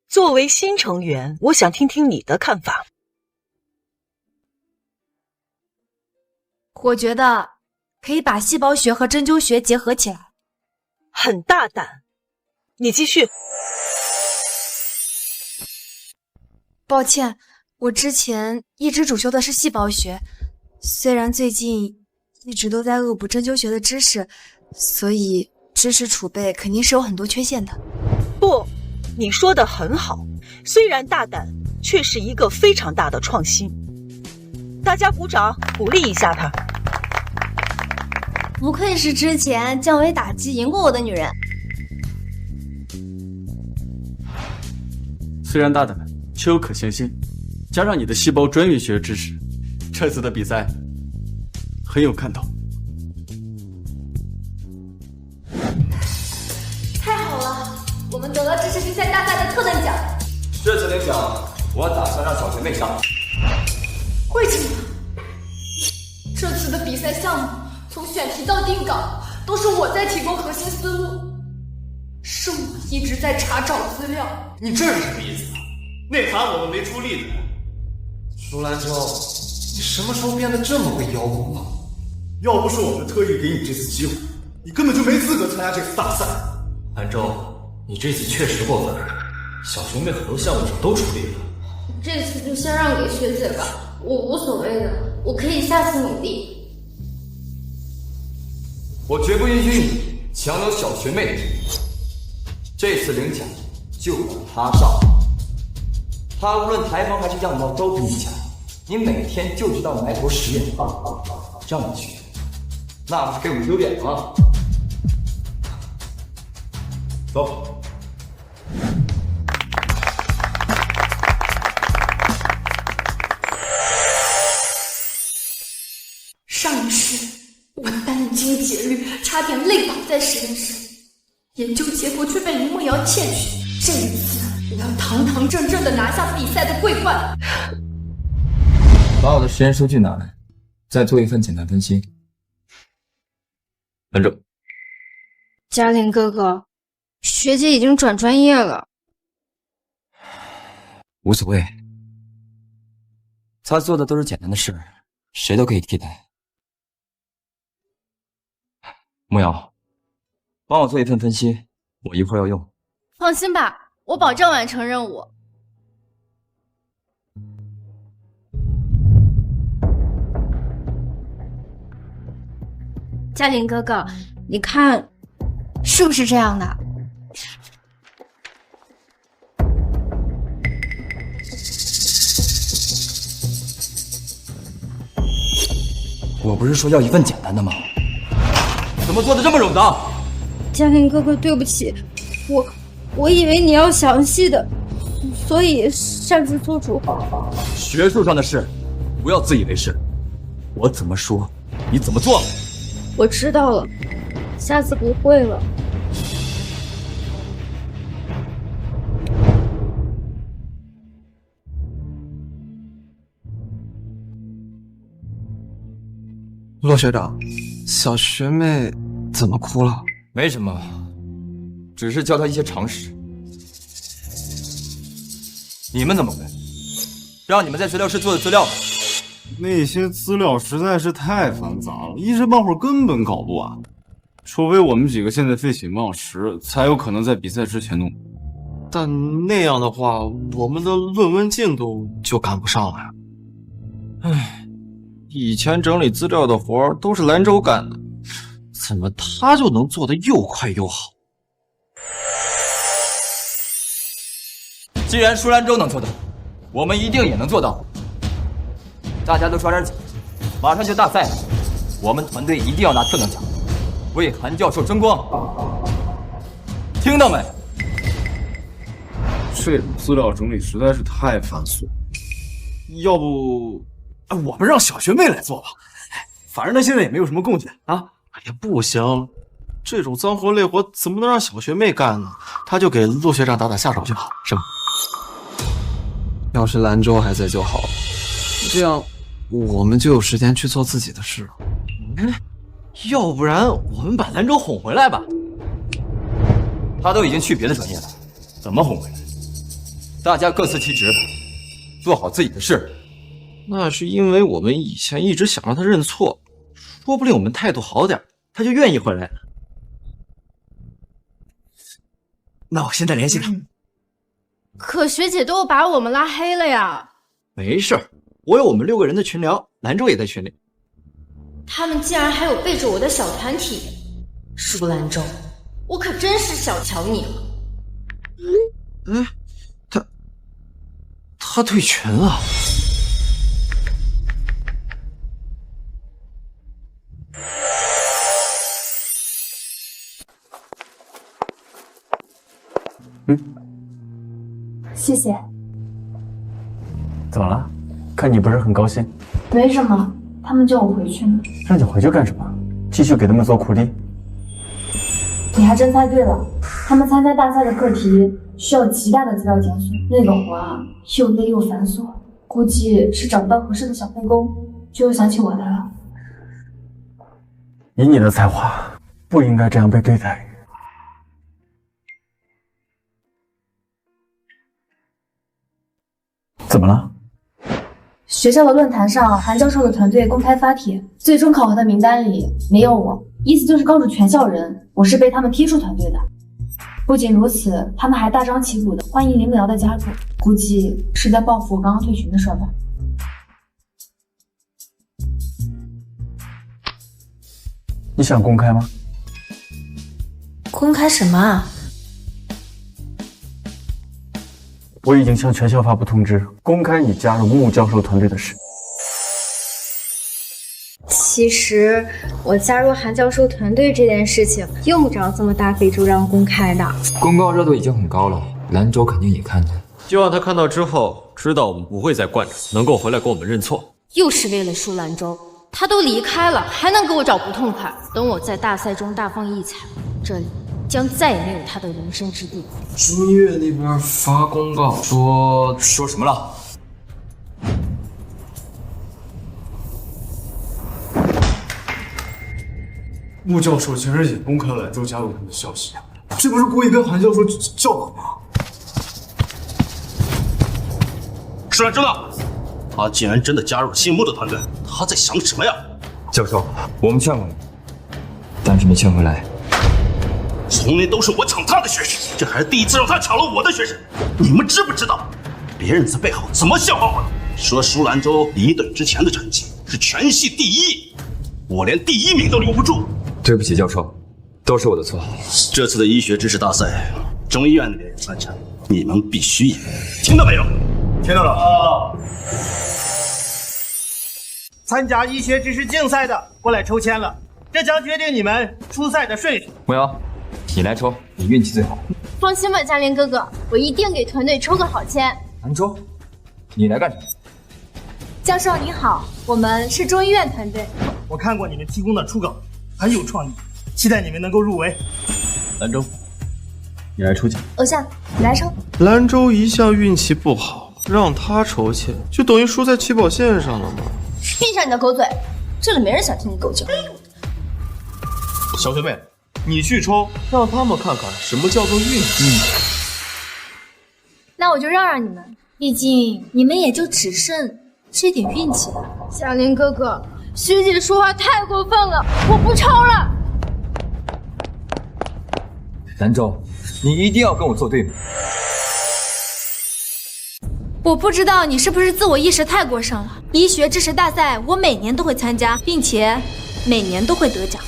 作为新成员，我想听听你的看法。我觉得可以把细胞学和针灸学结合起来。很大胆，你继续。抱歉，我之前一直主修的是细胞学，虽然最近一直都在恶补针灸学的知识，所以知识储备肯定是有很多缺陷的。不，你说的很好，虽然大胆，却是一个非常大的创新。大家鼓掌，鼓励一下他。不愧是之前降维打击赢过我的女人。虽然大胆，却有可行性，加上你的细胞专业学知识，这次的比赛很有看头。太好了，我们得了知识比赛大赛的特等奖。这次领奖，我打算让小学妹上。为什么？这次的比赛项目从选题到定稿都是我在提供核心思路，是我一直在查找资料。你这是什么意思啊？内涵我们没出力的。舒兰舟，你什么时候变得这么会邀功了？要不是我们特意给你这次机会，你根本就没资格参加这次大赛。兰舟，你这次确实过分了，小学妹很多项目上都出力了。这次就先让给学姐吧，我无所谓的，我可以下次努力。我绝不允许你强留小学妹的职业。这次领奖就让她上。她无论台风还是样貌都比你强，你每天就知道埋头实验，这样去，那不是给我们丢脸吗？走。上一世我殚精竭虑，差点累倒在实验室，研究结果却被林梦瑶窃取。这一次我要堂堂正正的拿下比赛的桂冠。把我的实验数据拿来，再做一份简单分析。兰舟，嘉玲哥哥，学姐已经转专业了。无所谓，他做的都是简单的事，谁都可以替代。慕瑶，帮我做一份分析，我一会儿要用。放心吧，我保证完成任务。嘉玲哥哥，你看，是不是这样的？我不是说要一份简单的吗？怎么做的这么冗长？嘉玲哥哥，对不起，我以为你要详细的，所以擅自做主。学术上的事，不要自以为是。我怎么说，你怎么做。我知道了，下次不会了。骆学长，小学妹怎么哭了？没什么，只是教她一些常识。你们怎么问？让你们在学校室做的资料吧。那些资料实在是太繁杂了，一时半会儿根本搞不完。除非我们几个现在废寝忘食，才有可能在比赛之前弄。但那样的话，我们的论文进度就赶不上了呀。唉，以前整理资料的活儿都是兰州干的，怎么他就能做得又快又好？既然舒兰舟能做到，我们一定也能做到。大家都抓点紧，马上就大赛了，我们团队一定要拿特等奖，为韩教授争光。听到没？这种资料整理实在是太繁琐，要不，我们让小学妹来做吧，反正她现在也没有什么贡献啊。哎呀，不行，这种脏活累活怎么能让小学妹干呢？她就给陆学长打打下手就好，是吧？要是兰州还在就好了，这样我们就有时间去做自己的事了。要不然我们把兰州哄回来吧。他都已经去别的专业了，怎么哄回来？大家各司其职，做好自己的事。那是因为我们以前一直想让他认错，说不定我们态度好点，他就愿意回来了。那我现在联系他。可学姐都把我们拉黑了呀。没事儿，我有我们6个人的群聊，兰州也在群里。他们竟然还有背着我的小团体，舒兰州，我可真是小瞧你了。哎，他退群了。谢谢。怎么了？看你不是很高兴。没什么，他们叫我回去呢。让你回去干什么？继续给他们做苦力？你还真猜对了，他们参加大赛的课题需要极大的资料检索，那个活啊又累又繁琐，估计是找不到合适的小背工，就又想起我来了。以你的才华，不应该这样被对待。怎么了？学校的论坛上，韩教授的团队公开发帖，最终考核的名单里没有我，意思就是告诉全校人，我是被他们踢出团队的。不仅如此，他们还大张旗鼓的欢迎林慕瑶的加入，估计是在报复我刚刚退群的事吧。你想公开吗？公开什么啊？我已经向全校发布通知，公开你加入穆教授团队的事。其实我加入韩教授团队这件事情，用不着这么大费周章公开的。公告热度已经很高了，兰州肯定也看见。就让他看到之后，知道我们不会再惯着，能够回来跟我们认错。又是为了舒兰州，他都离开了，还能给我找不痛快？等我在大赛中大放异彩，这里将再也没有他的容身之地。中医院那边发公告说什么了？穆教授竟然也公开了兰州加入他们的消息，这不是故意跟韩教授叫板吗？舒兰州呢？他竟然真的加入了姓穆的团队，他在想什么呀？教授，我们劝过你，但是没劝回来。从来都是我抢他的学生，这还是第一次让他抢了我的学生。你们知不知道，别人在背后怎么笑话我？说舒兰州离队之前的成绩是全系第1，我连第1名都留不住。对不起，教授，都是我的错。这次的医学知识大赛，中医院那边也参加，你们必须赢，听到没有？听到了。参加医学知识竞赛的过来抽签了，这将决定你们出赛的顺序。慕瑶，你来抽，你运气最好。放心吧，嘉玲哥哥，我一定给团队抽个好签。兰州，你来干什么？教授您好，我们是中医院团队。我看过你们提供的初稿，很有创意，期待你们能够入围。兰州，你来抽签。偶像，你来抽。兰州一向运气不好，让他抽签，就等于输在起跑线上了吗？闭上你的狗嘴，这里没人想听你狗叫。小学妹，你去抽，让他们看看什么叫做运气。那我就让让你们，毕竟你们也就只剩这点运气了。嘉玲哥哥，学姐说话太过分了，我不抽了。兰州，你一定要跟我作对吗？我不知道你是不是自我意识太过上了。医学知识大赛我每年都会参加，并且每年都会得奖。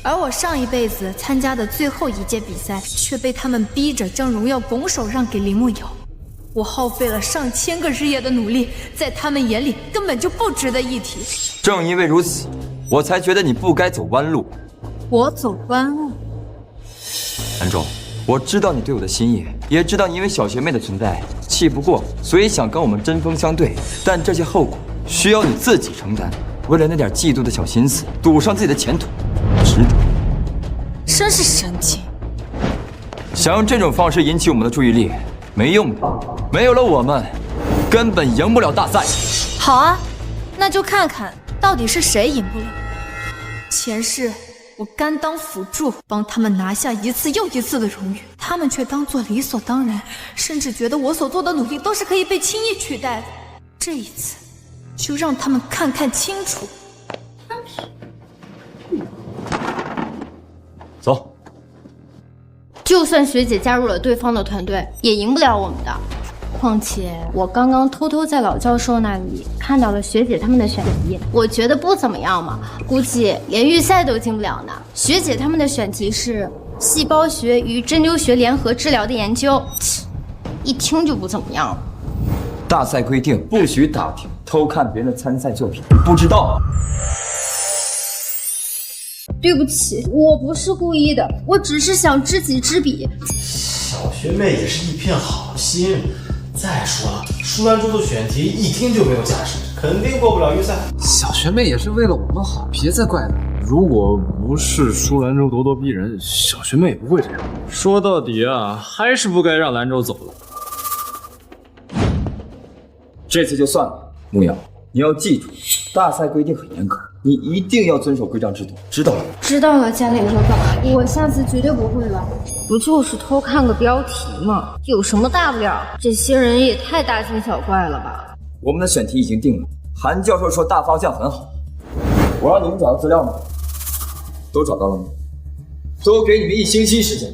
而我上一辈子参加的最后一届比赛，却被他们逼着将荣耀拱手让给林慕瑶。我耗费了上千个日夜的努力，在他们眼里根本就不值得一提。正因为如此，我才觉得你不该走弯路。我走弯路？兰州，我知道你对我的心意，也知道你因为小学妹的存在气不过，所以想跟我们针锋相对，但这些后果需要你自己承担。为了那点嫉妒的小心思，赌上自己的前途，值得？真是神经！想用这种方式引起我们的注意力，没用的。没有了我们，根本赢不了大赛。好啊，那就看看到底是谁赢不了。前世我甘当辅助，帮他们拿下一次又一次的荣誉，他们却当作理所当然，甚至觉得我所做的努力都是可以被轻易取代的。这一次，就让他们看看清楚。走。就算学姐加入了对方的团队，也赢不了我们的。况且我刚刚偷偷在老教授那里看到了学姐他们的选题，我觉得不怎么样嘛，估计连预赛都进不了呢。学姐他们的选题是细胞学与针灸学联合治疗的研究，一听就不怎么样了。大赛规定不许打听偷看别人的参赛作品，不知道？对不起，我不是故意的，我只是想知己知彼。小学妹也是一片好心。再说了，舒兰州的选题一听就没有价值，肯定过不了预赛。小学妹也是为了我们好，别再怪了。如果不是舒兰州咄咄逼人，小学妹也不会这样。说到底啊，还是不该让兰州走了。这次就算了，牧瑶，你要记住，大赛规定很严格，你一定要遵守规章制度，知道吗？知道了，嘉玲哥哥，我下次绝对不会了。不就是偷看个标题吗？有什么大不了？这些人也太大惊小怪了吧！我们的选题已经定了，韩教授说大方向很好，我让你们找到资料吗？都找到了吗？多给你们1星期时间，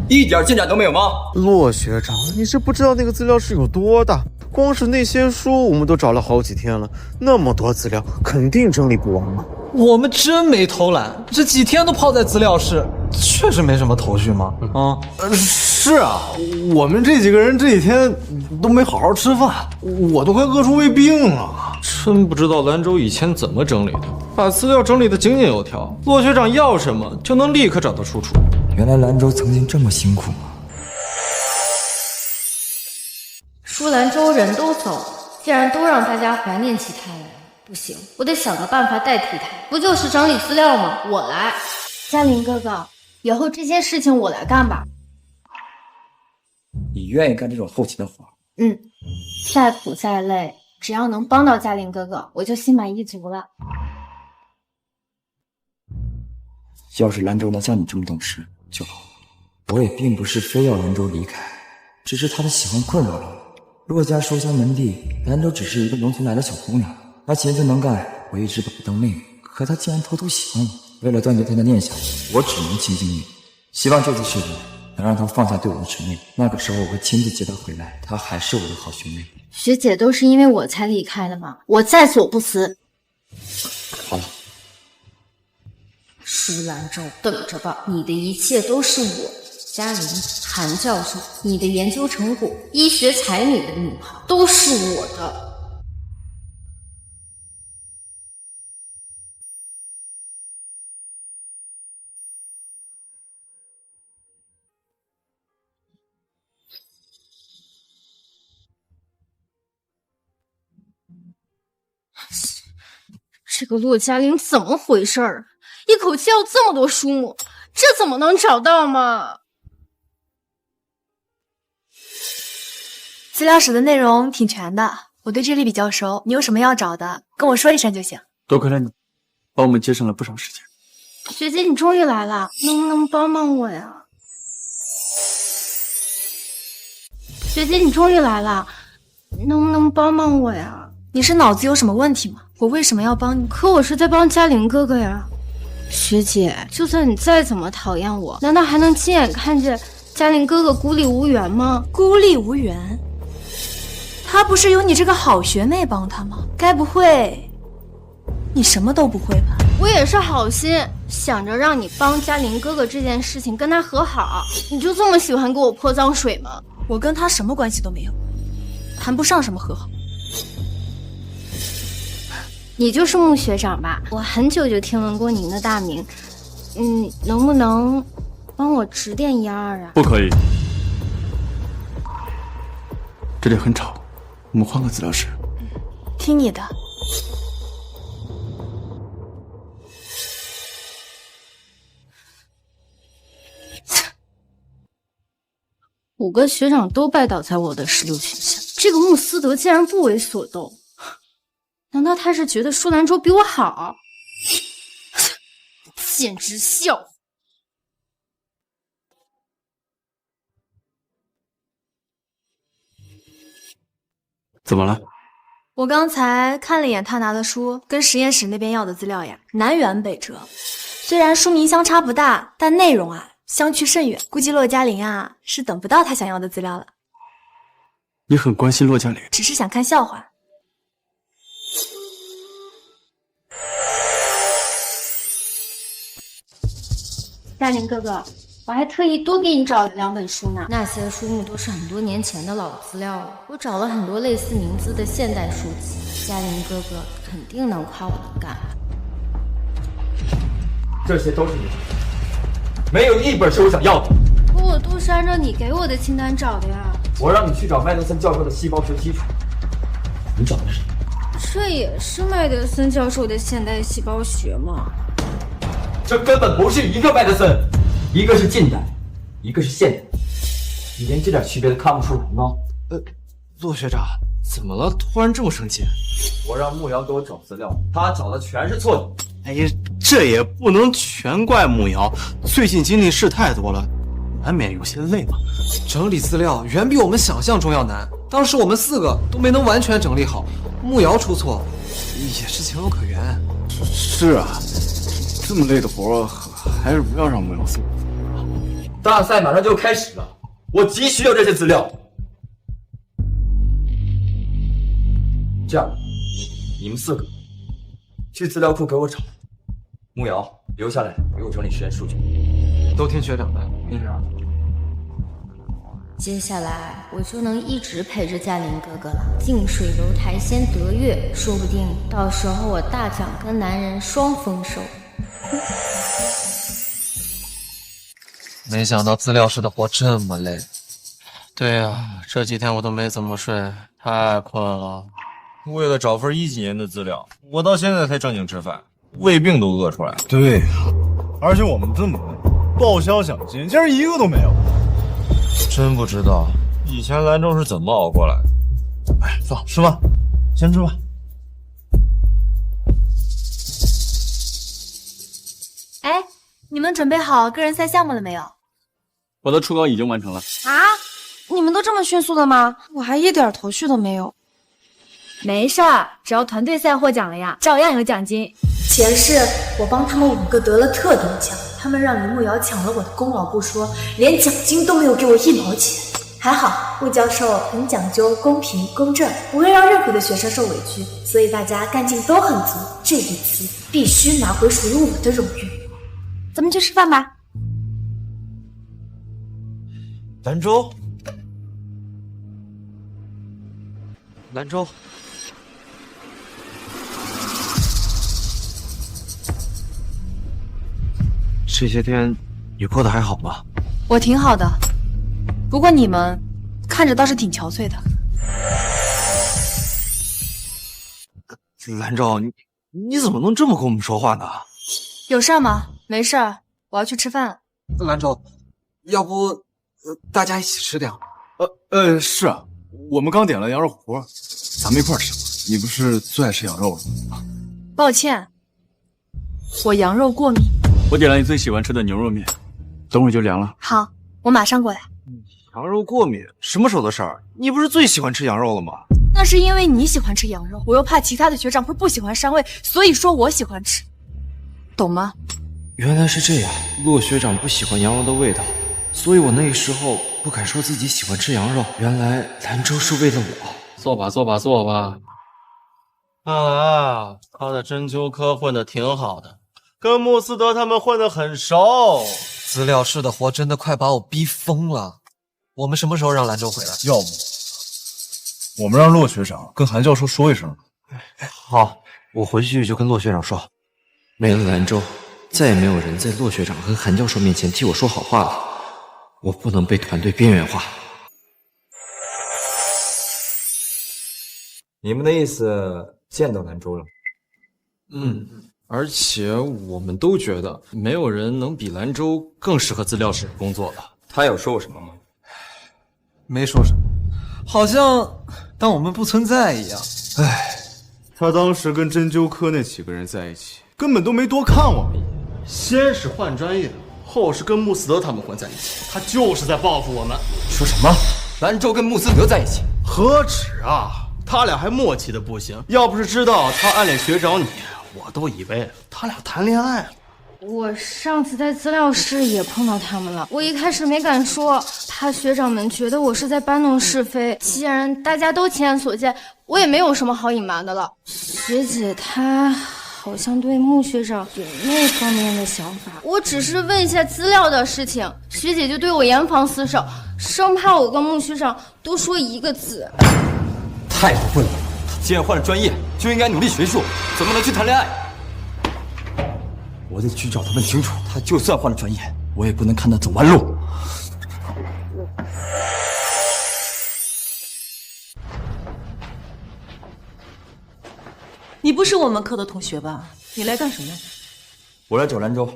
一点进展都没有吗？骆学长，你是不知道那个资料室有多大，光是那些书我们都找了好几天了，那么多资料肯定整理不完啊。我们真没偷懒，这几天都泡在资料室，确实没什么头绪吗？是啊，我们这几个人这几天都没好好吃饭，我都快饿出胃病了。真不知道兰州以前怎么整理的，把资料整理的井井有条，骆学长要什么就能立刻找到出处。原来兰州曾经这么辛苦吗？舒兰州人都走了，既然都让大家怀念起他来，不行，我得想个办法代替他。不就是整理资料吗？我来。嘉玲哥哥，以后这件事情我来干吧。你愿意干这种后勤的活？再苦再累，只要能帮到嘉玲哥哥，我就心满意足了。要是兰州能像你这么懂事就好。我也并不是非要兰州离开，只是他的喜欢困扰了我。骆家书香门第，兰州只是一个农村来的小姑娘，她勤奋能干，我一直把她当妹妹。可她竟然偷偷喜欢我，为了断绝她的念想，我只能亲近你。希望这次事情能让她放下对我的执念，那个时候我会亲自接她回来，她还是我的好兄妹。学姐都是因为我才离开的吗？我在所不辞。好了，舒兰州，等着吧，你的一切都是我。嘉玲、韩教授，你的研究成果、医学才女的名号都是我的。这个骆嘉玲怎么回事儿？一口气要这么多书目，这怎么能找到嘛？资料室的内容挺全的，我对这里比较熟，你有什么要找的，跟我说一声就行。多亏了你，帮我们节省了不少时间。学姐，你终于来了，能不能帮帮我呀？学姐，你终于来了，能不能帮帮我呀？你是脑子有什么问题吗？我为什么要帮你？可我是在帮嘉玲哥哥呀。学姐，就算你再怎么讨厌我，难道还能亲眼看见嘉玲哥哥孤立无援吗？孤立无援？他不是有你这个好学妹帮他吗？该不会你什么都不会吧？我也是好心，想着让你帮嘉玲哥哥这件事情跟他和好。你就这么喜欢给我泼脏水吗？我跟他什么关系都没有，谈不上什么和好。你就是穆学长吧？我很久就听闻过您的大名，能不能帮我指点一二啊？不可以，这里很吵，我们换个资料室。听你的。5个学长都拜倒在我的16群下，这个穆斯德竟然不为所动。难道他是觉得舒兰州比我好？简直笑话！怎么了？我刚才看了一眼他拿的书，跟实验室那边要的资料呀，南辕北辙。虽然书名相差不大，但内容啊相去甚远。估计骆嘉玲啊是等不到他想要的资料了。你很关心骆家玲？只是想看笑话。嘉玲哥哥，我还特意多给你找了2本书呢。那些书目都是很多年前的老资料了，我找了很多类似名字的现代书籍。嘉玲哥哥肯定能夸我能干。这些都是你的，没有一本是我想要的。可我都是按照你给我的清单找的呀。我让你去找麦德森教授的细胞学基础，你找的是什么？这也是麦德森教授的现代细胞学吗？这根本不是一个麦德森，一个是近代，一个是现代，你连这点区别都看不出来吗？骆学长，怎么了？突然这么生气？我让慕瑶给我找资料，他找的全是错的。哎呀，这也不能全怪慕瑶，最近经历事太多了，难免有些累嘛。整理资料远比我们想象中要难，当时我们4个都没能完全整理好，慕瑶出错也是情有可原。是啊，这么累的活还是不要让慕瑶做。大赛马上就开始了，我急需要这些资料。这样，你们4个去资料库给我找，慕瑶留下来给我整理实验数据。都听学长的。接下来我就能一直陪着嘉玲哥哥了，近水楼台先得月，说不定到时候我大奖跟男人双丰收。没想到资料室的活这么累。对呀，这几天我都没怎么睡，太困了。为了找份1几年的资料，我到现在才正经吃饭，胃病都饿出来了。对呀，而且我们这么累，报销奖金竟然1个都没有。真不知道以前兰州是怎么熬过来的。哎，走，吃吧，先吃吧。哎，你们准备好个人赛项目了没有？我的初稿已经完成了。啊？你们都这么迅速的吗？我还一点头绪都没有。没事儿，只要团队赛获奖了呀，照样有奖金。前世我帮他们5个得了特等奖，他们让林慕瑶抢了我的功劳不说，连奖金都没有给我1毛钱。还好穆教授很讲究公平公正，不会让任何的学生受委屈，所以大家干劲都很足。这一次必须拿回属于我的荣誉。咱们去吃饭吧。兰州，兰州。这些天你过得还好吗？我挺好的，不过你们看着倒是挺憔悴的。兰州，你怎么能这么跟我们说话呢？有事吗？没事儿，我要去吃饭了。兰州，要不大家一起吃点？是啊，我们刚点了羊肉火锅，咱们一块儿吃吧。你不是最爱吃羊肉了吗？抱歉，我羊肉过敏。我点了你最喜欢吃的牛肉面，等会儿就凉了。好，我马上过来。羊肉过敏，什么时候的事儿？你不是最喜欢吃羊肉了吗？那是因为你喜欢吃羊肉，我又怕其他的学长会不喜欢膻味，所以说我喜欢吃，懂吗？原来是这样，骆学长不喜欢羊肉的味道，所以我那时候不敢说自己喜欢吃羊肉。原来兰州是为了我。坐吧，坐吧，坐吧。看来啊，他在针灸科混得挺好的，跟穆斯德他们混得很熟。资料室的活真的快把我逼疯了。我们什么时候让兰州回来？要不我们让骆学长跟韩教授说一声。好，我回去就跟骆学长说。没了兰州，再也没有人在骆学长和韩教授面前替我说好话了。我不能被团队边缘化。你们的意思见到兰州了？而且我们都觉得没有人能比兰州更适合资料室工作了。他有说过什么吗？没说什么，好像当我们不存在一样。唉，他当时跟针灸科那几个人在一起，根本都没多看我们一眼。先是换专业，后是跟穆斯德他们混在一起，他就是在报复我们。说什么？兰州跟穆斯德在一起？何止啊！他俩还默契的不行。要不是知道他暗恋学长你，我都以为他俩谈恋爱了。我上次在资料室也碰到他们了，我一开始没敢说，怕学长们觉得我是在搬弄是非。既然大家都亲眼所见，我也没有什么好隐瞒的了。学姐她好像对穆学长有那方面的想法，我只是问一下资料的事情，学姐就对我严防死守，生怕我跟穆学长多说一个字。太过分了！他既然换了专业，就应该努力学术，怎么能去谈恋爱？我得去找他问清楚。他就算换了专业，我也不能看他走弯路。你不是我们科的同学吧？你来干什么？我来找兰州。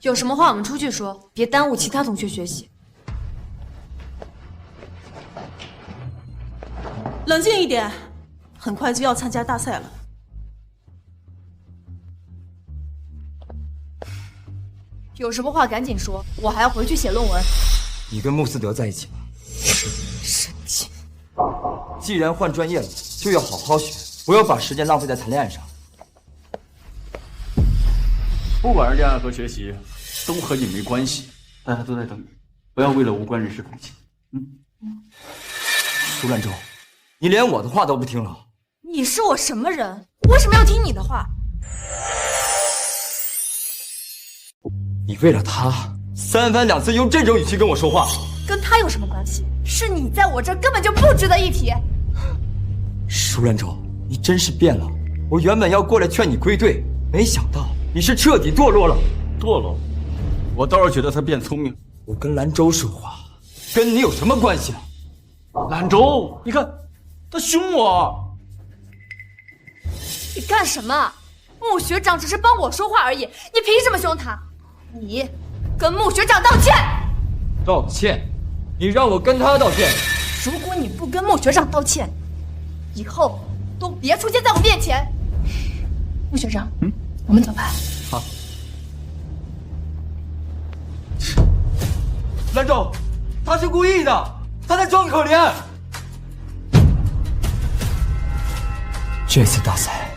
有什么话我们出去说，别耽误其他同学学习。冷静一点，很快就要参加大赛了。有什么话赶紧说，我还要回去写论文。你跟穆斯德在一起吗？神经！既然换专业了，就要好好学，不要把时间浪费在谈恋爱上。不管是恋爱和学习，都和你没关系。大家都在等你，不要为了无关人士放弃。苏兰州，你连我的话都不听了。你是我什么人？为什么要听你的话？你为了他三番两次用这种语气跟我说话，跟他有什么关系？是你在我这根本就不值得一提。舒兰州，你真是变了。我原本要过来劝你归队，没想到你是彻底堕落了。堕落？我倒是觉得他变聪明。我跟兰州说话，跟你有什么关系啊？兰州，你看，他凶我。你干什么？穆学长只是帮我说话而已，你凭什么凶他？你跟穆学长道歉！道歉？你让我跟他道歉？如果你不跟穆学长道歉，以后都别出现在我面前。穆学长，我们走吧。好。兰州，他是故意的，他在装可怜。这次大赛，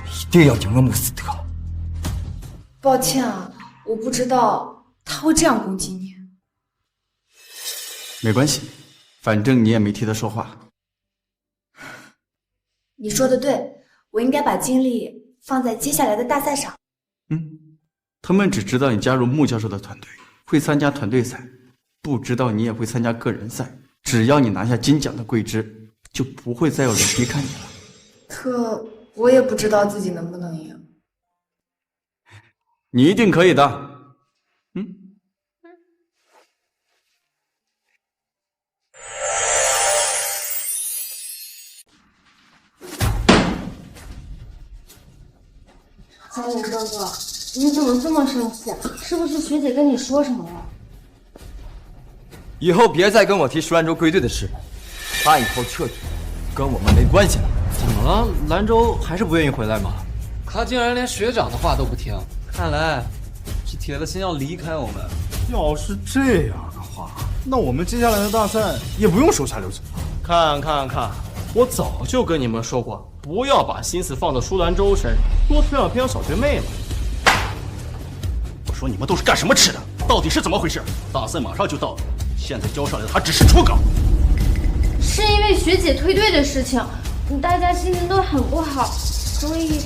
我一定要赢了穆斯德。抱歉啊，我不知道他会这样攻击你。没关系，反正你也没替他说话。你说的对，我应该把精力放在接下来的大赛上。他们只知道你加入穆教授的团队，会参加团队赛，不知道你也会参加个人赛。只要你拿下金奖的桂枝，就不会再有人低看你了。可我也不知道自己能不能赢。你一定可以的。苍云哥哥，你怎么这么生气啊？是不是学姐跟你说什么了？以后别再跟我提舒兰州归队的事，他以后彻底跟我们没关系了。怎么了？兰州还是不愿意回来吗？他竟然连学长的话都不听，看来是铁了心要离开我们。要是这样的话，那我们接下来的大赛也不用手下留情了。看，我早就跟你们说过，不要把心思放到舒兰州身上，多培养小学妹嘛。我说你们都是干什么吃的？到底是怎么回事？大赛马上就到了，现在交上来的他只是初稿。是因为学姐退队的事情，大家心情都很不好，所以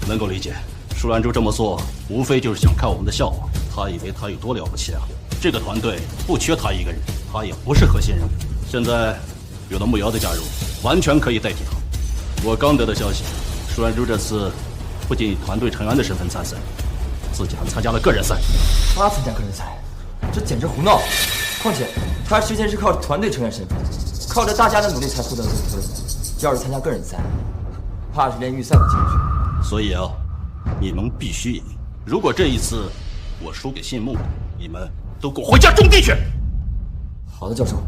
能够理解。舒兰州这么做，无非就是想看我们的笑话。他以为他有多了不起啊？这个团队不缺他一个人，他也不是核心人物。现在有了慕瑶的加入，完全可以代替他。我刚得的消息，舒兰州这次不仅以团队成员的身份参赛，自己还参加了个人赛。他参加个人赛，这简直胡闹！况且他之前是靠团队成员身份，靠着大家的努力才获得了这个资格。要是参加个人赛，怕是连预赛都进不去。所以啊，你们必须赢。如果这一次我输给信木，你们都给我回家种地去。好的，教授。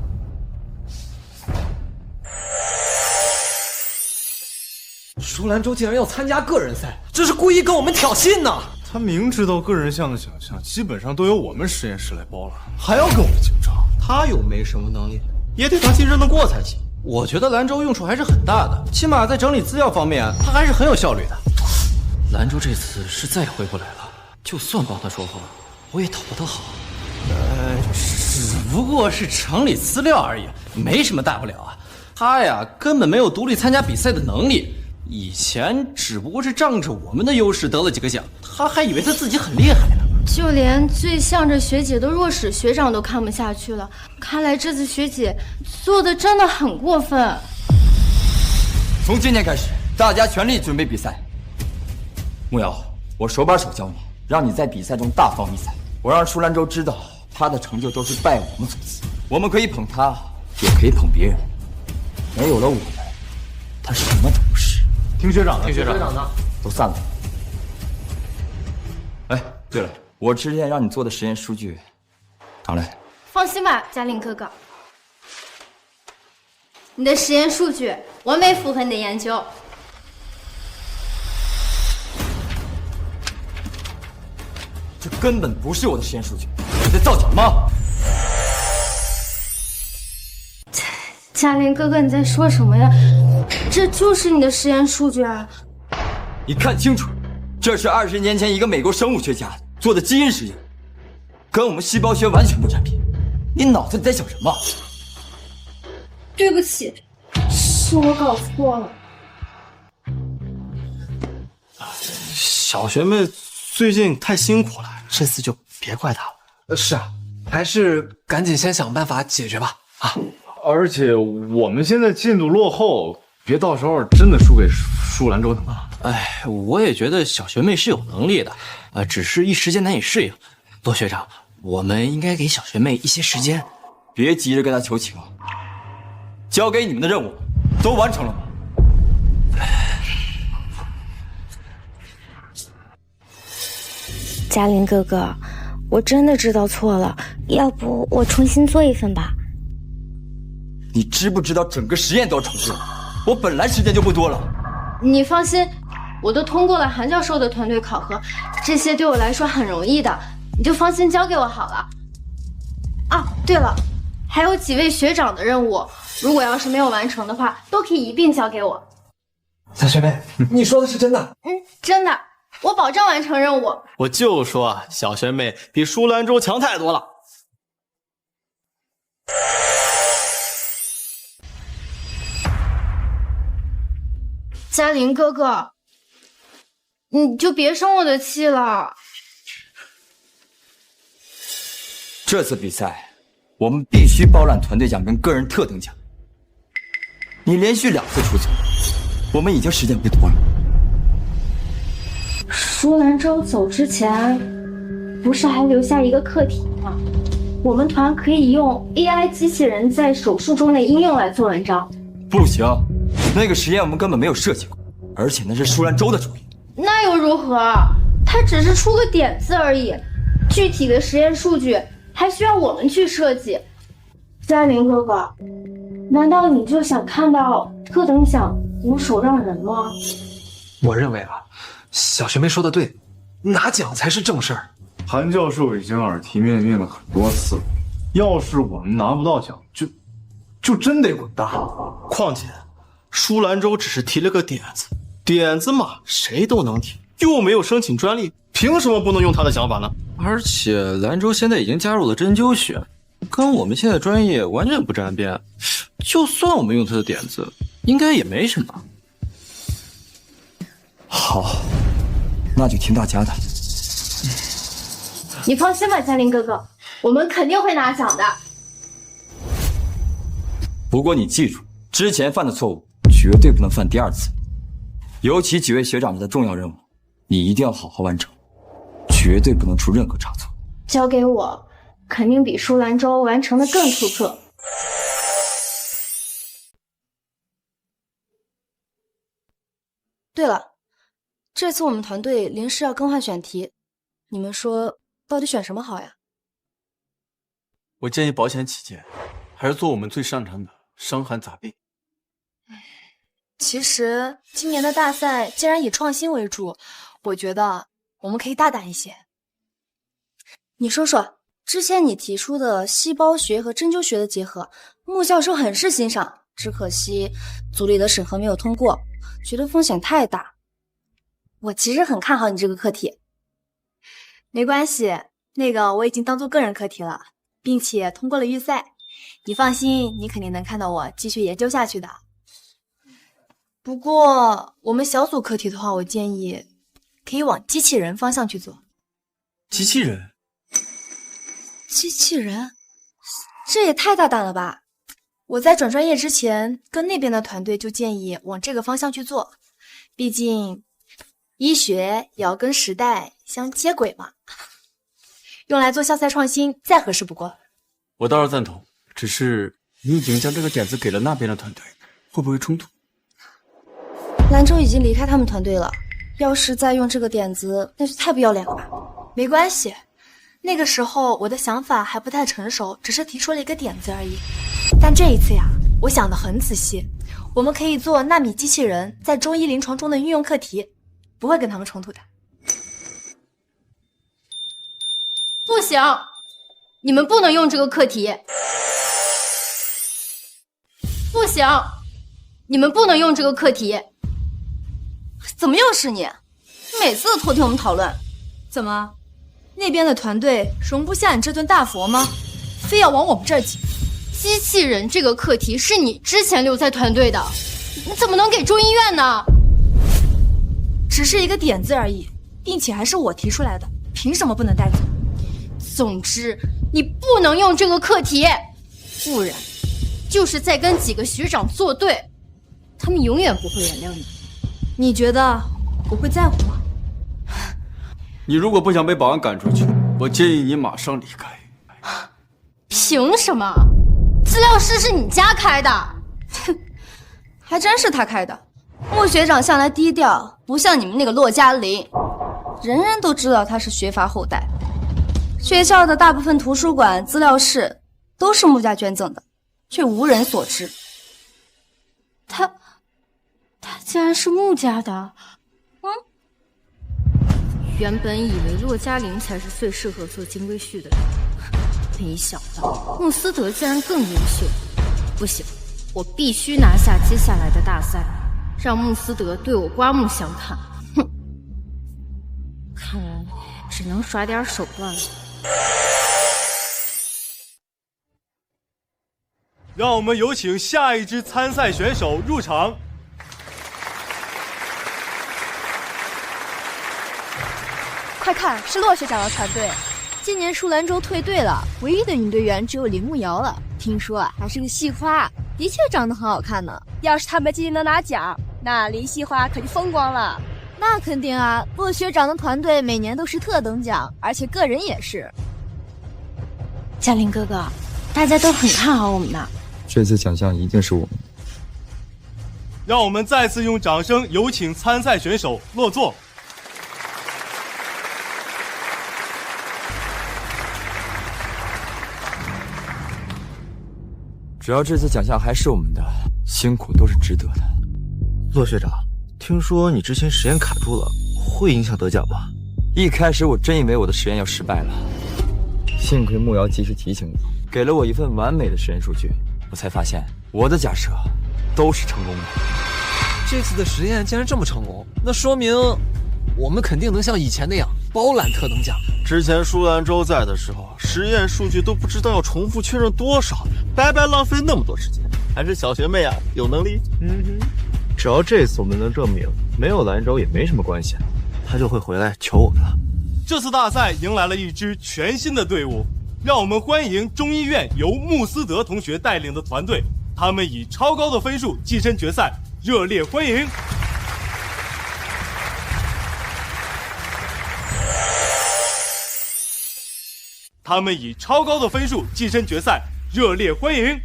舒兰州竟然要参加个人赛，这是故意跟我们挑衅呢！他明知道个人项的奖项基本上都由我们实验室来包了，还要跟我们竞争。他又没什么能力，也得他竞争得过才行。我觉得兰州用处还是很大的，起码在整理资料方面，他还是很有效率的。兰州这次是再也回不来了，就算帮他说话，我也讨不得好。只不过是整理资料而已，没什么大不了啊。他呀，根本没有独立参加比赛的能力。以前只不过是仗着我们的优势得了几个奖，他还以为他自己很厉害呢。就连最向着学姐的若史学长都看不下去了。看来这次学姐做的真的很过分。从今天开始，大家全力准备比赛。慕瑶，我手把手教你，让你在比赛中大放异彩。我让舒兰舟知道，他的成就都是拜我们所赐。我们可以捧他，也可以捧别人。没有了我们，他什么都不是。听学长的，听学长的，都散了。哎，对了，我之前让你做的实验数据，拿来。放心吧，嘉玲哥哥，你的实验数据完美符合你的研究。这根本不是我的实验数据，你在造假吗？嘉玲哥哥，你在说什么呀？这就是你的实验数据啊！你看清楚，这是20年前一个美国生物学家做的基因实验，跟我们细胞学完全不沾边。你脑子里在想什么？对不起，是我搞错了。小学妹最近太辛苦了，这次就别怪她了。是啊，还是赶紧先想办法解决吧。啊！而且我们现在进度落后，别到时候真的输给舒兰舟的嘛。哎，我也觉得小学妹是有能力的，只是一时间难以适应。骆学长，我们应该给小学妹一些时间，别急着跟她求情。交给你们的任务都完成了吗？嘉玲哥哥，我真的知道错了，要不我重新做一份吧。你知不知道整个实验都要重置？我本来时间就不多了。你放心，我都通过了韩教授的团队考核，这些对我来说很容易的，你就放心交给我好了。啊，对了，还有几位学长的任务，如果要是没有完成的话，都可以一并交给我。小学妹，你说的是真的？真的，我保证完成任务。我就说啊，小学妹比舒兰舟强太多了。嘉玲哥哥，你就别生我的气了。这次比赛，我们必须包揽团队奖跟个人特等奖。你连续2次出错，我们已经时间不多了。舒兰舟走之前，不是还留下一个课题吗？我们团可以用 AI 机器人在手术中的应用来做文章。不行，那个实验我们根本没有设计过，而且那是舒兰舟的主意。那又如何？他只是出个点子而已，具体的实验数据还需要我们去设计。嘉玲哥哥，难道你就想看到特等奖无手让人吗？我认为啊，小学妹说的对，拿奖才是正事儿。韩教授已经耳提面命了很多次了，要是我们拿不到奖，就真得滚蛋。况且，舒兰舟只是提了个点子，点子嘛，谁都能提，又没有申请专利，凭什么不能用他的想法呢？而且兰舟现在已经加入了针灸学，跟我们现在专业完全不沾边。就算我们用他的点子，应该也没什么。好，那就听大家的。你放心吧，嘉玲哥哥，我们肯定会拿奖的。不过你记住，之前犯的错误绝对不能犯第2次，尤其几位学长的重要任务，你一定要好好完成，绝对不能出任何差错。交给我，肯定比舒兰舟完成的更出色。对了，这次我们团队临时要更换选题，你们说到底选什么好呀？我建议保险起见，还是做我们最擅长的伤寒杂病。其实今年的大赛既然以创新为主，我觉得我们可以大胆一些。你说说，之前你提出的细胞学和针灸学的结合，穆教授很是欣赏，只可惜组里的审核没有通过，觉得风险太大。我其实很看好你这个课题。没关系，那个我已经当做个人课题了，并且通过了预赛。你放心，你肯定能看到我继续研究下去的。不过我们小组课题的话，我建议可以往机器人方向去做。机器人？机器人？这也太大胆了吧！我在转专业之前，跟那边的团队就建议往这个方向去做，毕竟医学也要跟时代相接轨嘛。用来做校赛创新，再合适不过。我倒是赞同，只是你已经将这个点子给了那边的团队，会不会冲突？兰州已经离开他们团队了，要是再用这个点子，那就太不要脸了吧。没关系，那个时候我的想法还不太成熟，只是提出了一个点子而已。但这一次呀，我想得很仔细，我们可以做纳米机器人在中医临床中的运用课题，不会跟他们冲突的。不行，你们不能用这个课题。不行，你们不能用这个课题。怎么又是你？每次都偷听我们讨论。怎么，那边的团队容不下你这尊大佛吗？非要往我们这儿挤？机器人这个课题是你之前留在团队的，你怎么能给中医院呢？只是一个点子而已，并且还是我提出来的，凭什么不能带走？总之，你不能用这个课题，不然就是在跟几个学长作对，他们永远不会原谅你。你觉得我会在乎吗？你如果不想被保安赶出去，我建议你马上离开。凭什么？资料室是你家开的？哼，还真是他开的。穆学长向来低调，不像你们那个骆嘉林，人人都知道他是学阀后代。学校的大部分图书馆、资料室都是穆家捐赠的，却无人所知。他竟然是穆家的。原本以为骆嘉林才是最适合做金龟婿的人，没想到穆斯德竟然更优秀。不行，我必须拿下接下来的大赛，让穆斯德对我刮目相看。哼，看来只能耍点手段了。让我们有请下一支参赛选手入场。快看，是骆学长的团队。今年舒兰州退队了，唯一的女队员只有林慕瑶了。听说还是个系花，的确长得很好看呢。要是他们今年能拿奖，那林系花可就风光了。那肯定啊，骆学长的团队每年都是特等奖，而且个人也是。嘉林哥哥，大家都很看好我们的，这次奖项一定是我们的。让我们再次用掌声有请参赛选手落座。只要这次奖项还是我们的，辛苦都是值得的。骆学长，听说你之前实验卡住了，会影响得奖吗？一开始我真以为我的实验要失败了，幸亏慕瑶及时提醒我，给了我一份完美的实验数据，我才发现我的假设都是成功的。这次的实验竟然这么成功，那说明我们肯定能像以前那样包揽特等奖。之前舒兰州在的时候，实验数据都不知道要重复确认多少，白白浪费那么多时间。还是小学妹啊，有能力。只要这次我们能证明没有兰州也没什么关系，他就会回来求我们了。这次大赛迎来了一支全新的队伍，让我们欢迎中医院由穆斯德同学带领的团队，他们以超高的分数跻身决赛，热烈欢迎！他们以超高的分数跻身决赛，热烈欢迎！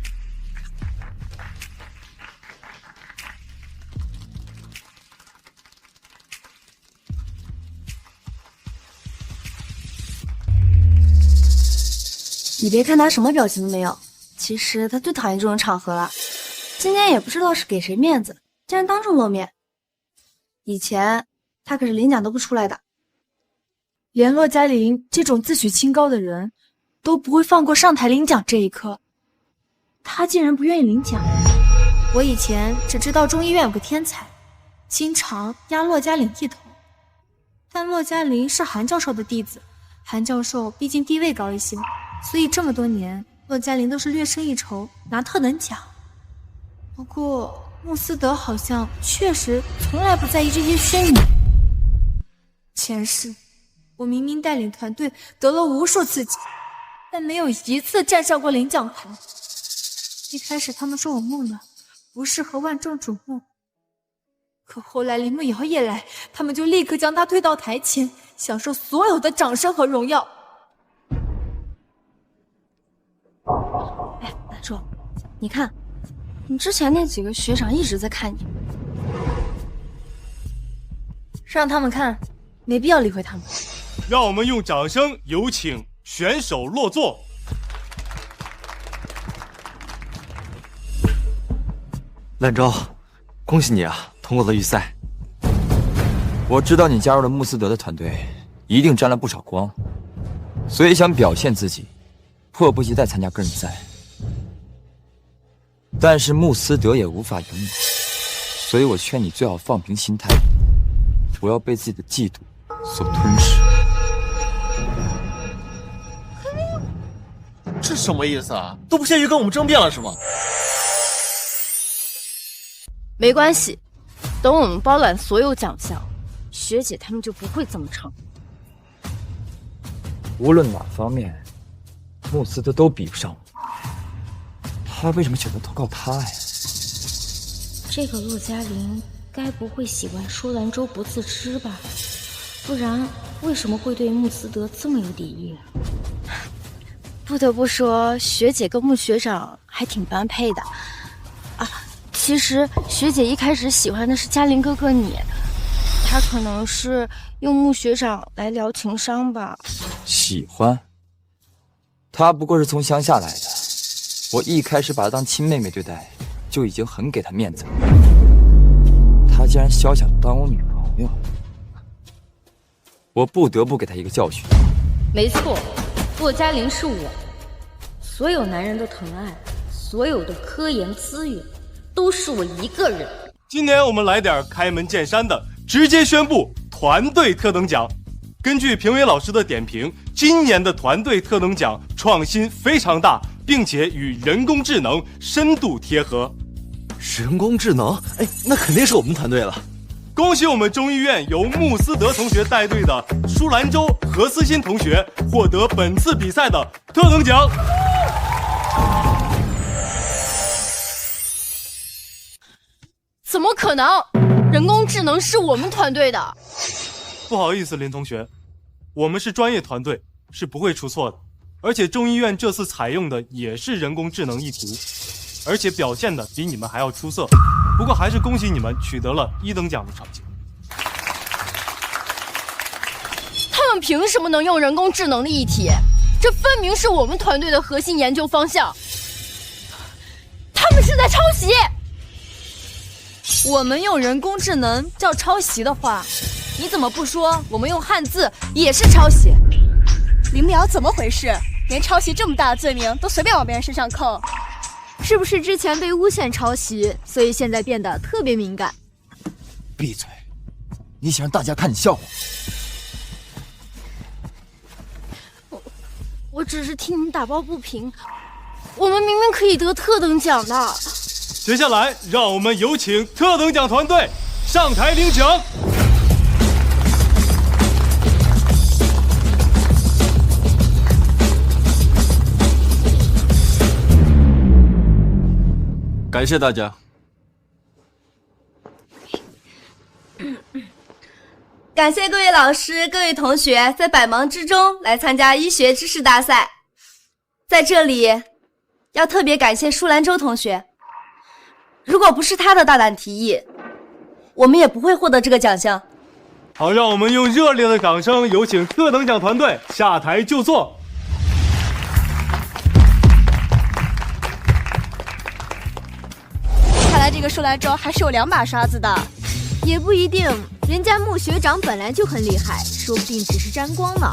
你别看他什么表情都没有，其实他最讨厌这种场合了。今天也不知道是给谁面子，竟然当众露面。以前他可是领奖都不出来的。连骆嘉林这种自诩清高的人都不会放过上台领奖这一刻，他竟然不愿意领奖。我以前只知道中医院有个天才，经常压骆嘉林一头，但骆嘉玲是韩教授的弟子，韩教授毕竟地位高一些，所以这么多年骆嘉玲都是略胜一筹，拿特等奖。不过穆斯德好像确实从来不在意这些虚名。前世我明明带领团队得了无数次奖，但没有一次站上过领奖台。一开始他们说我木讷，不适合万众瞩目，可后来林慕瑶也来，他们就立刻将他推到台前，享受所有的掌声和荣耀。哎，兰州，你看，你之前那几个学长一直在看你，让他们看，没必要理会他们。让我们用掌声有请选手落座。兰州，恭喜你啊，通过了预赛。我知道你加入了穆斯德的团队，一定沾了不少光，所以想表现自己，迫不及待参加个人赛。但是穆斯德也无法赢你，所以我劝你最好放平心态，不要被自己的嫉妒所吞噬。这什么意思啊？都不屑于跟我们争辩了是吗？没关系，等我们包揽所有奖项，学姐他们就不会这么唱。无论哪方面，穆斯德都比不上我。他为什么选择投靠他呀？这个骆嘉玲该不会喜欢舒兰州不自知吧？不然为什么会对穆斯德这么有敌意？不得不说，学姐跟穆学长还挺般配的啊。其实学姐一开始喜欢的是嘉玲哥哥你，她可能是用穆学长来疗情伤吧。喜欢？他不过是从乡下来的，我一开始把他当亲妹妹对待，就已经很给他面子了。他竟然肖想当我女朋友，我不得不给他一个教训。没错，骆嘉玲是我所有男人的疼爱，所有的科研资源都是我一个人。今年我们来点开门见山的，直接宣布团队特等奖。根据评委老师的点评，今年的团队特等奖创新非常大，并且与人工智能深度贴合。人工智能？哎，那肯定是我们团队了。恭喜我们中医院由穆斯德同学带队的舒兰州、何思欣同学获得本次比赛的特等奖。怎么可能？人工智能是我们团队的。不好意思，林同学，我们是专业团队，是不会出错的。而且中医院这次采用的也是人工智能意图，而且表现的比你们还要出色。不过还是恭喜你们取得了1等奖的成绩。他们凭什么能用人工智能的议题？这分明是我们团队的核心研究方向。他们是在抄袭。我们用人工智能叫抄袭的话，你怎么不说我们用汉字也是抄袭？林苗怎么回事？连抄袭这么大的罪名都随便往别人身上扣，是不是之前被诬陷抄袭，所以现在变得特别敏感？闭嘴！你想让大家看你笑话？我只是替你们打抱不平，我们明明可以得特等奖的。接下来，让我们有请特等奖团队上台领奖。感谢大家。感谢各位老师、各位同学在百忙之中来参加医学知识大赛。在这里，要特别感谢舒兰州同学。如果不是他的大胆提议，我们也不会获得这个奖项。好，让我们用热烈的掌声有请特等奖团队下台就座。看来这个舒兰州还是有2把刷子的。也不一定，人家穆学长本来就很厉害，说不定只是沾光呢。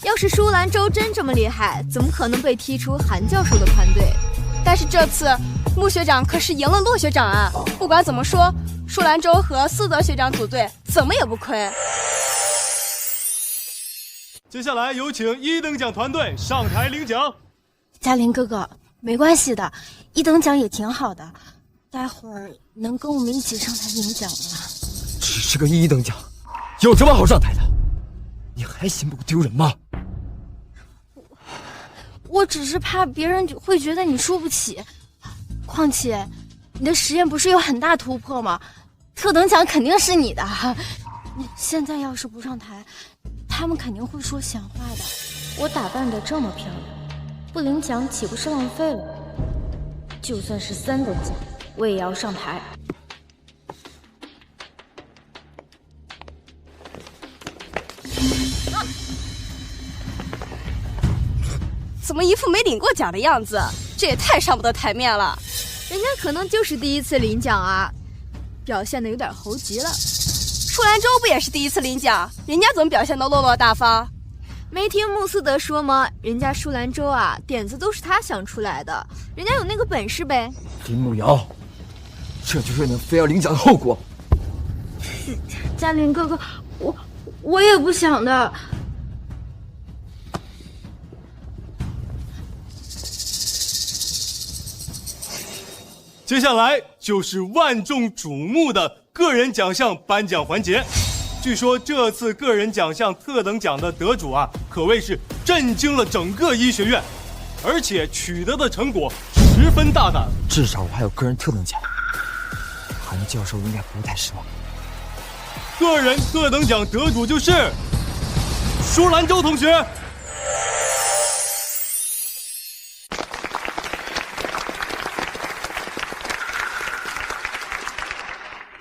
要是舒兰州真这么厉害，怎么可能被踢出韩教授的团队？但是这次穆学长可是赢了骆学长啊！不管怎么说，舒兰州和思德学长组队怎么也不亏。接下来有请1等奖团队上台领奖。嘉林哥哥，没关系的，1等奖也挺好的，待会儿能跟我们一起上台领奖吗？只是个1等奖，有什么好上台的？你还嫌不丢人吗？我只是怕别人会觉得你输不起，况且你的实验不是有很大突破吗？特等奖肯定是你的。你现在要是不上台，他们肯定会说闲话的。我打扮得这么漂亮，不领奖岂不是浪费了？就算是3等奖，我也要上台。怎么一副没领过奖的样子？这也太上不得台面了。人家可能就是第一次领奖啊，表现得有点猴急了。舒兰州不也是第一次领奖，人家怎么表现得落落大方？没听穆斯德说吗？人家舒兰州啊，点子都是他想出来的，人家有那个本事呗。林慕瑶，这就是你非要领奖的后果。嘉林哥哥，我也不想的。接下来就是万众瞩目的个人奖项颁奖环节。据说这次个人奖项特等奖的得主啊，可谓是震惊了整个医学院，而且取得的成果十分大胆。至少我还有个人特等奖，韩教授应该不会太失望。个人特等奖得主就是舒兰州同学。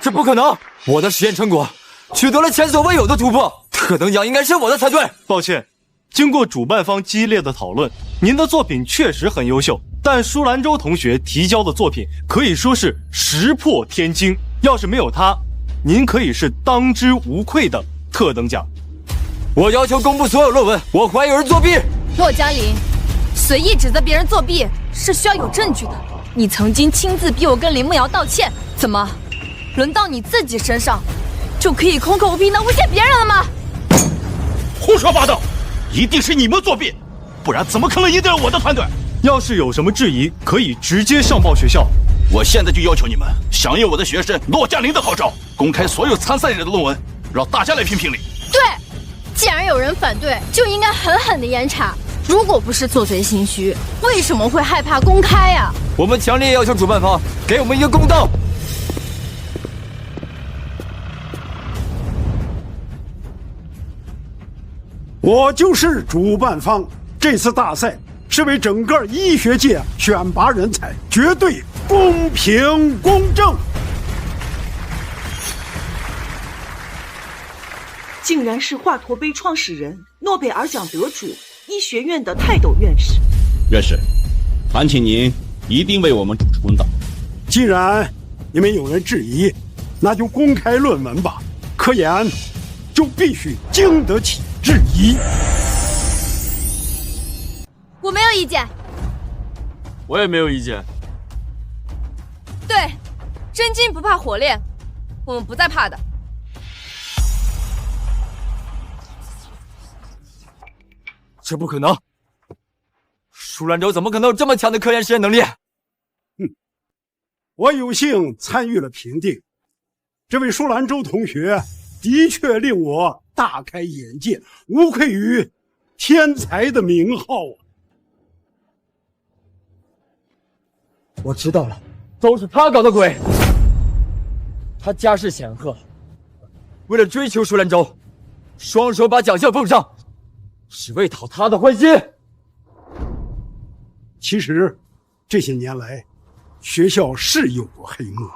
这不可能！我的实验成果取得了前所未有的突破，特等奖应该是我的才对。抱歉，经过主办方激烈的讨论，您的作品确实很优秀，但舒兰州同学提交的作品可以说是石破天惊。要是没有他，您可以是当之无愧的特等奖。我要求公布所有论文，我怀疑有人作弊。骆嘉林，随意指责别人作弊是需要有证据的。你曾经亲自逼我跟林慕瑶道歉，怎么？轮到你自己身上，就可以空口无凭的诬陷别人了吗？胡说八道！一定是你们作弊，不然怎么可能赢得了我的团队？要是有什么质疑，可以直接上报学校。我现在就要求你们响应我的学生骆嘉林的号召，公开所有参赛者的论文，让大家来评评理。对，既然有人反对，就应该狠狠的严查。如果不是做贼心虚，为什么会害怕公开呀？我们强烈要求主办方给我们一个公道。我就是主办方，这次大赛是为整个医学界选拔人才，绝对公平公正。竟然是华佗杯创始人、诺贝尔奖得主、医学院的泰斗院士。院士，烦请您一定为我们主持公道。既然你们有人质疑，那就公开论文吧。科研就必须经得起质疑。我没有意见。我也没有意见。对，真金不怕火炼，我们不再怕的。这不可能！舒兰州怎么可能有这么强的科研实验能力？我有幸参与了评定，这位舒兰州同学的确令我大开眼界，无愧于天才的名号啊！我知道了，都是他搞的鬼。他家世显赫，为了追求舒兰州，双手把奖项奉上，只为讨他的欢心。其实这些年来，学校是有过黑幕，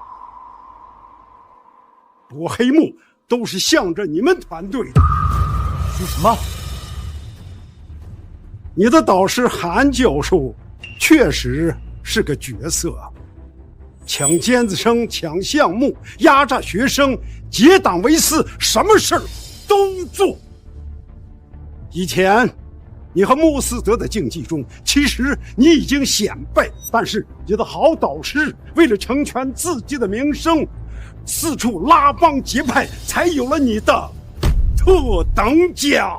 不过黑幕都是向着你们团队的。说什么？你的导师韩教授确实是个角色，抢尖子生、抢项目、压榨学生、结党为私，什么事儿都做。以前你和穆斯德的竞技中，其实你已经显摆，但是你的好导师为了成全自己的名声，四处拉帮结派，才有了你的特等奖。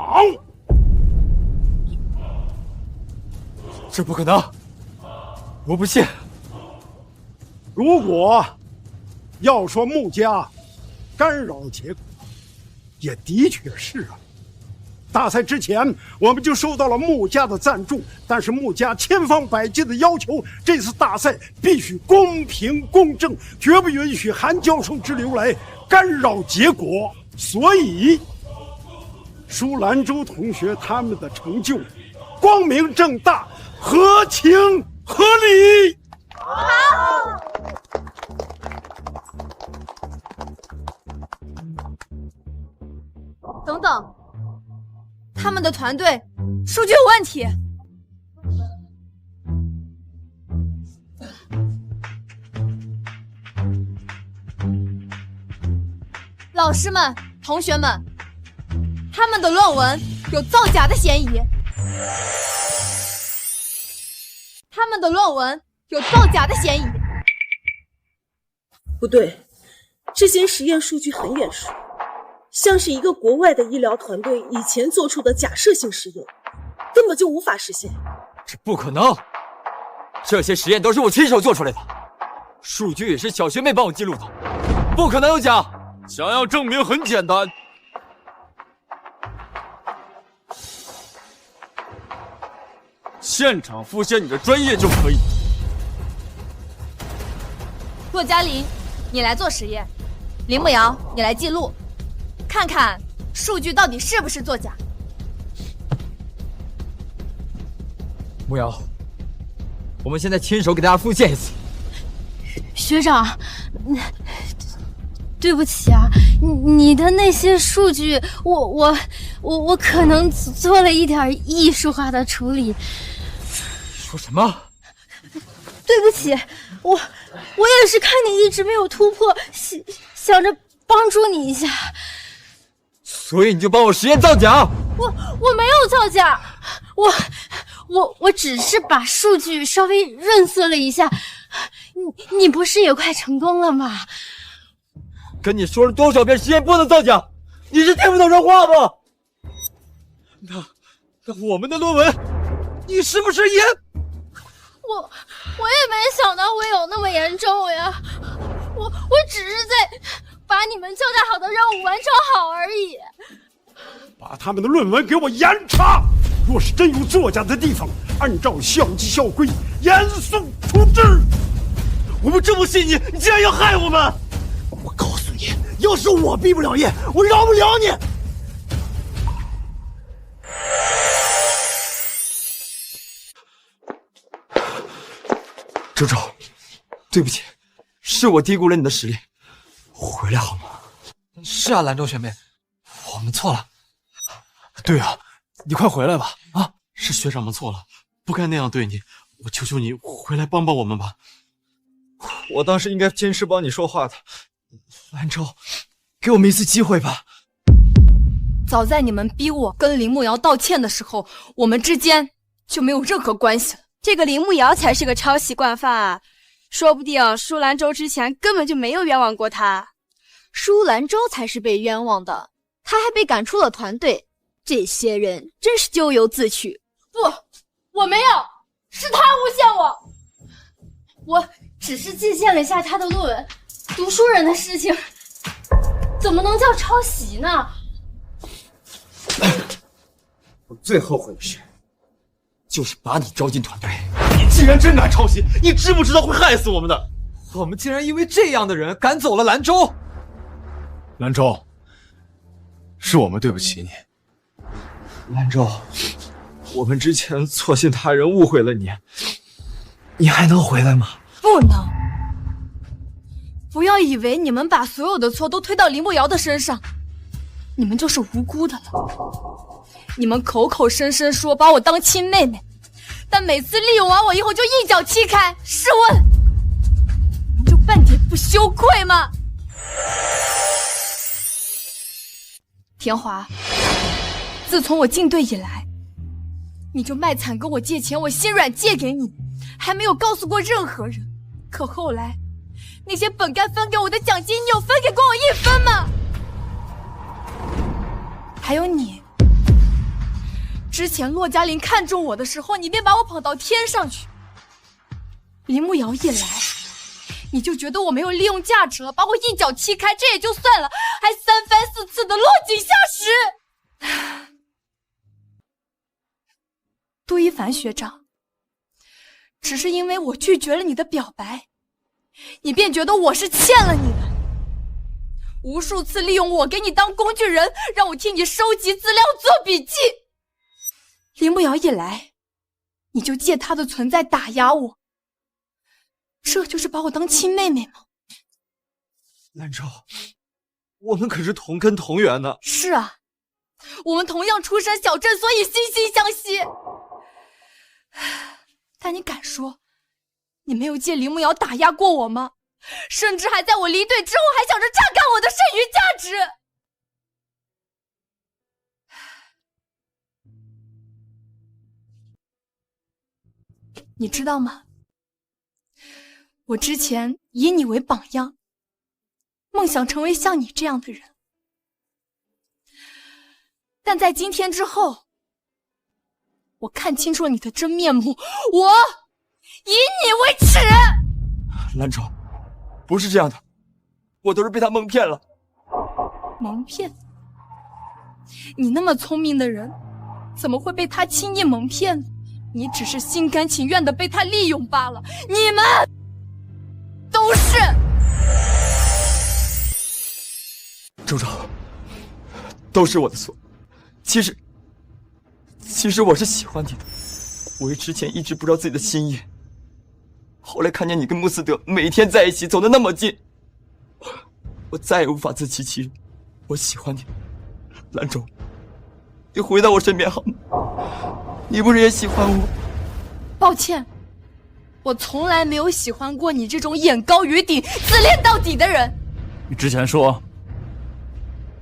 这不可能，我不信。如果要说穆家干扰结果，也的确是啊。大赛之前，我们就收到了穆家的赞助，但是穆家千方百计的要求，这次大赛必须公平公正，绝不允许韩教授之流来干扰结果。所以，舒兰州同学他们的成就，光明正大，合情合理。好。等等。他们的团队数据有问题。老师们、同学们，他们的论文有造假的嫌疑。他们的论文有造假的嫌疑。不对，这些实验数据很眼熟。像是一个国外的医疗团队以前做出的假设性实验，根本就无法实现。这不可能，这些实验都是我亲手做出来的，数据也是小学妹帮我记录的，不可能有假。想要证明很简单，现场复现你的专业就可以。骆嘉玲，你来做实验；林慕瑶，你来记录。看看数据到底是不是作假。慕瑶，我们现在亲手给大家复现一次。学长，对不起啊，你的那些数据，我可能做了一点艺术化的处理。说什么？对不起，我也是看你一直没有突破，想着帮助你一下。所以你就帮我实验造假？我没有造假，我只是把数据稍微润色了一下。你不是也快成功了吗？跟你说了多少遍实验不能造假，你是听不懂人话吗？那我们的论文，你是不是也？我也没想到会有那么严重呀，我只是在把你们交代好的任务完成好而已。把他们的论文给我严查，若是真有作假的地方，按照校纪校规严肃处置。我们这么信你，你竟然要害我们！我告诉你，要是我毕不了业，我饶不了你。周周，对不起，是我低估了你的实力，回来好吗？是啊，兰州学妹，我们错了。对啊，你快回来吧！啊，是学长们错了，不该那样对你。我求求你回来帮帮我们吧。我当时应该坚持帮你说话的。兰州，给我们一次机会吧。早在你们逼我跟林慕瑶道歉的时候，我们之间就没有任何关系了。这个林慕瑶才是个抄袭惯犯啊！说不定舒兰州之前根本就没有冤枉过他。舒兰州才是被冤枉的，他还被赶出了团队。这些人真是咎由自取。不，我没有，是他诬陷我。我只是借鉴了一下他的论文，读书人的事情怎么能叫抄袭呢？我最后悔的事，就是把你招进团队。你竟然真敢抄袭，你知不知道会害死我们的？我们竟然因为这样的人赶走了兰州。兰州，是我们对不起你。兰州，我们之前错信他人，误会了你，你还能回来吗？不能！不要以为你们把所有的错都推到林慕瑶的身上，你们就是无辜的了。你们口口声声说把我当亲妹妹，但每次利用完我以后就一脚踢开。试问，你们就半点不羞愧吗？田华，自从我进队以来，你就卖惨跟我借钱，我心软借给你，还没有告诉过任何人。可后来，那些本该分给我的奖金，你有分给过我1分吗？还有你，之前骆嘉玲看中我的时候，你便把我捧到天上去。林慕瑶一来，你就觉得我没有利用价值了，把我一脚踢开，这也就算了，还三番四次的落井下石。杜一凡学长，只是因为我拒绝了你的表白，你便觉得我是欠了你的，无数次利用我给你当工具人，让我替你收集资料做笔记。林慕瑶一来，你就借她的存在打压我，这就是把我当亲妹妹吗？兰州，我们可是同根同源的。是啊，我们同样出身小镇，所以惺惺相惜。但你敢说你没有借林慕瑶打压过我吗？甚至还在我离队之后还想着榨干我的剩余价值。你知道吗？我之前以你为榜样，梦想成为像你这样的人，但在今天之后，我看清楚了你的真面目，我以你为耻。兰州，不是这样的，我都是被他蒙骗了。蒙骗？你那么聪明的人，怎么会被他轻易蒙骗呢？你只是心甘情愿的被他利用罢了。你们都是。周周，都是我的错。其实我是喜欢你的，我之前一直不知道自己的心意，后来看见你跟穆斯德每天在一起，走得那么近，我再也无法自欺欺人。我喜欢你，兰州，你回到我身边好吗？你不是也喜欢我？抱歉，我从来没有喜欢过你这种眼高于顶、自恋到底的人。你之前说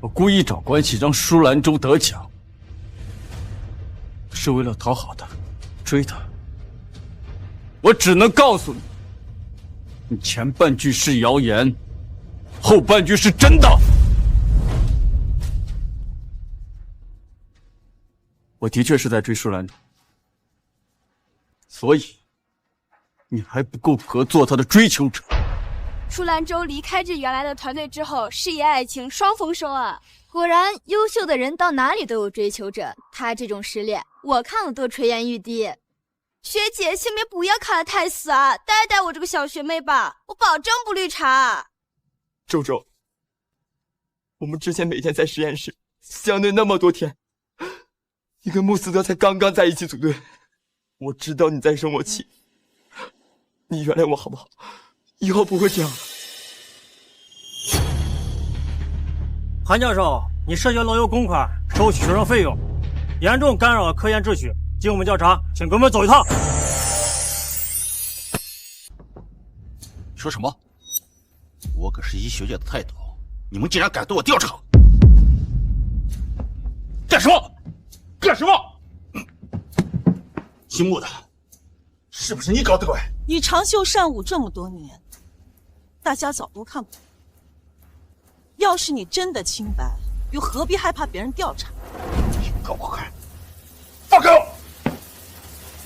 我故意找关系让舒兰州得奖，是为了讨好他，追他。我只能告诉你，你前半句是谣言，后半句是真的。我的确是在追舒兰州，所以你还不够格做他的追求者。舒兰州离开这原来的团队之后，事业爱情双丰收啊！果然，优秀的人到哪里都有追求者。他这种实力，我看了都垂涎欲滴。学姐，先别不要看得太死啊，带带我这个小学妹吧，我保证不绿茶。周周，我们之前每天在实验室相对那么多天，你跟穆斯德才刚刚在一起组队，我知道你在生我气，你原谅我好不好？以后不会这样了。韩教授，你涉嫌漏用公款，收取学生费用，严重干扰了科研秩序，经我们调查，请跟我们走一趟。你说什么？我可是医学界的泰斗，你们竟然敢对我调查？干什么？干什么？姓穆的，是不是你搞的鬼？你长袖善舞这么多年，大家早都看过。要是你真的清白，又何必害怕别人调查？给我看！放开我！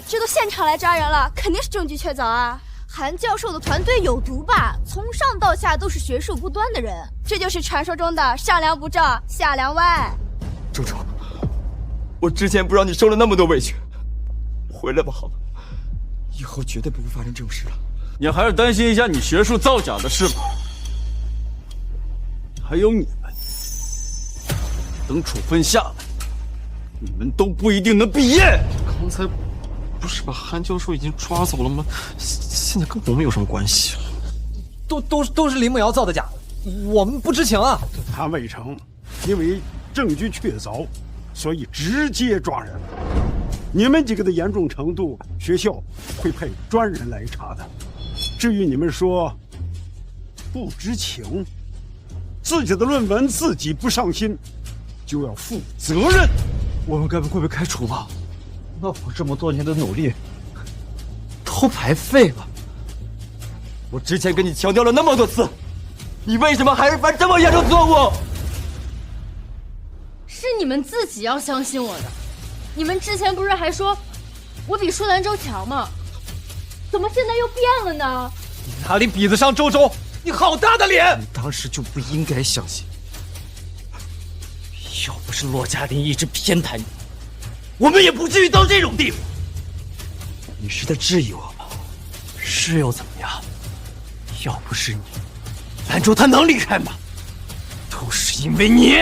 这都现场来抓人了，肯定是证据确凿啊！韩教授的团队有毒吧？从上到下都是学术不端的人，这就是传说中的上梁不正下梁歪。周周，我之前不让你受了那么多委屈，回来吧，好吗？以后绝对不会发生这种事了。你还是担心一下你学术造假的事吧。还有你们，等处分下来，你们都不一定能毕业。刚才不是把韩教授已经抓走了吗？现在跟我们有什么关系？都是林慕瑶造的假，我们不知情啊。他未成，因为证据确凿，所以直接抓人。你们几个的严重程度，学校会派专人来查的。至于你们说不知情，自己的论文自己不上心，就要负责任。我们该不会被开除吧？那我这么多年的努力都白费了。我之前跟你强调了那么多次，你为什么还是犯这么严重错误？是你们自己要相信我的。你们之前不是还说我比舒兰舟强吗？怎么现在又变了呢？你哪里比得上周周？你好大的脸！你当时就不应该相信，要不是骆嘉林一直偏袒你，我们也不至于到这种地步。你是在质疑我吗？是又怎么样？要不是你，兰州他能离开吗？都是因为你。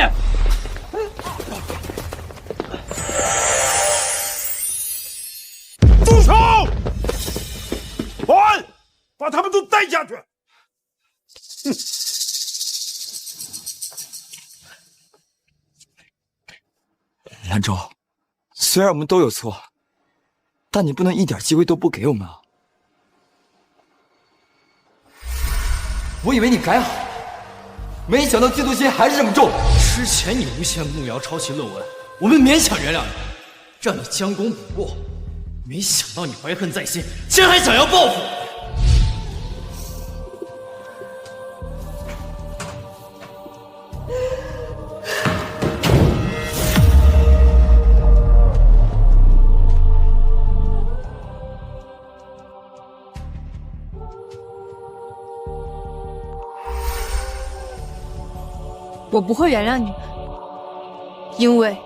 住手！保安，把他们都带下去。哼！兰州，虽然我们都有错，但你不能一点机会都不给我们啊！我以为你改好，没想到嫉妒心还是这么重。之前你诬陷慕瑶抄袭论文，我们勉强原谅你，让你将功补过。没想到你怀恨在心，竟然还想要报复。我不会原谅你们，因为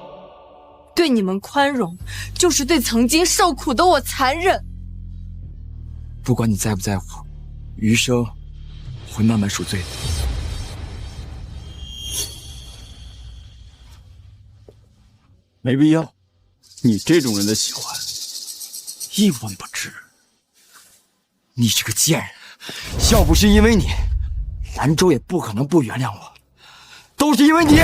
对你们宽容，就是对曾经受苦的我残忍。不管你在不在乎，余生会慢慢赎罪的。没必要，你这种人的喜欢，一文不值。你这个贱人，要不是因为你，兰州也不可能不原谅我。都是因为你！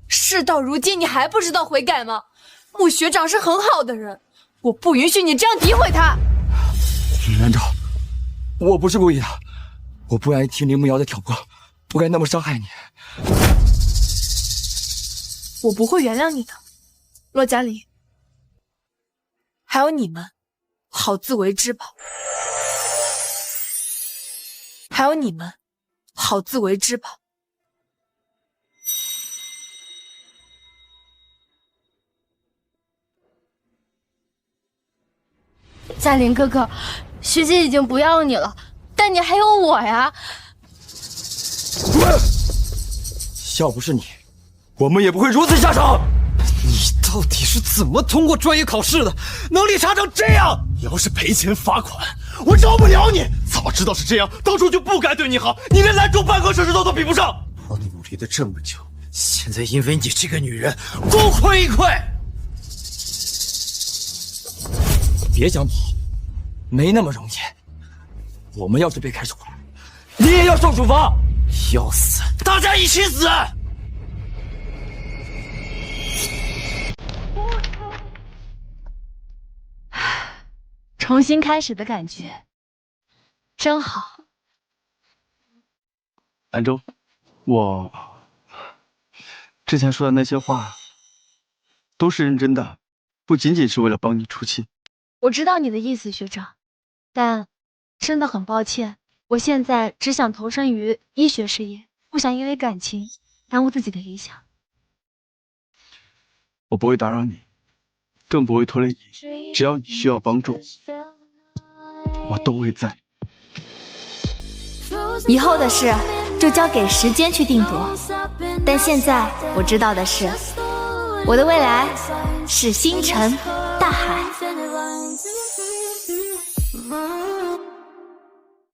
事到如今，你还不知道悔改吗？穆学长是很好的人，我不允许你这样诋毁他。兰州，我不是故意的，我不愿意听林慕瑶的挑拨，不该那么伤害你。我不会原谅你的，骆嘉林，还有你们，好自为之吧。还有你们，好自为之吧。嘉林哥哥，学姐已经不要你了，但你还有我呀！要不是你，我们也不会如此下场。你到底是怎么通过专业考试的？能力差成这样！要是赔钱罚款，我饶不了你。早知道是这样，当初就不该对你好。你连兰州半个手指头都比不上。我努力了这么久，现在因为你这个女人，功亏一篑。别想跑，没那么容易。我们要是被开除了，你也要受处罚。要死，大家一起死！重新开始的感觉，真好。兰州，我之前说的那些话，都是认真的，不仅仅是为了帮你出气。我知道你的意思，学长，但真的很抱歉，我现在只想投身于医学事业，不想因为感情耽误自己的理想。我不会打扰你，更不会拖累你。只要你需要帮助，我都会在。以后的事就交给时间去定夺，但现在我知道的是，我的未来是星辰大海。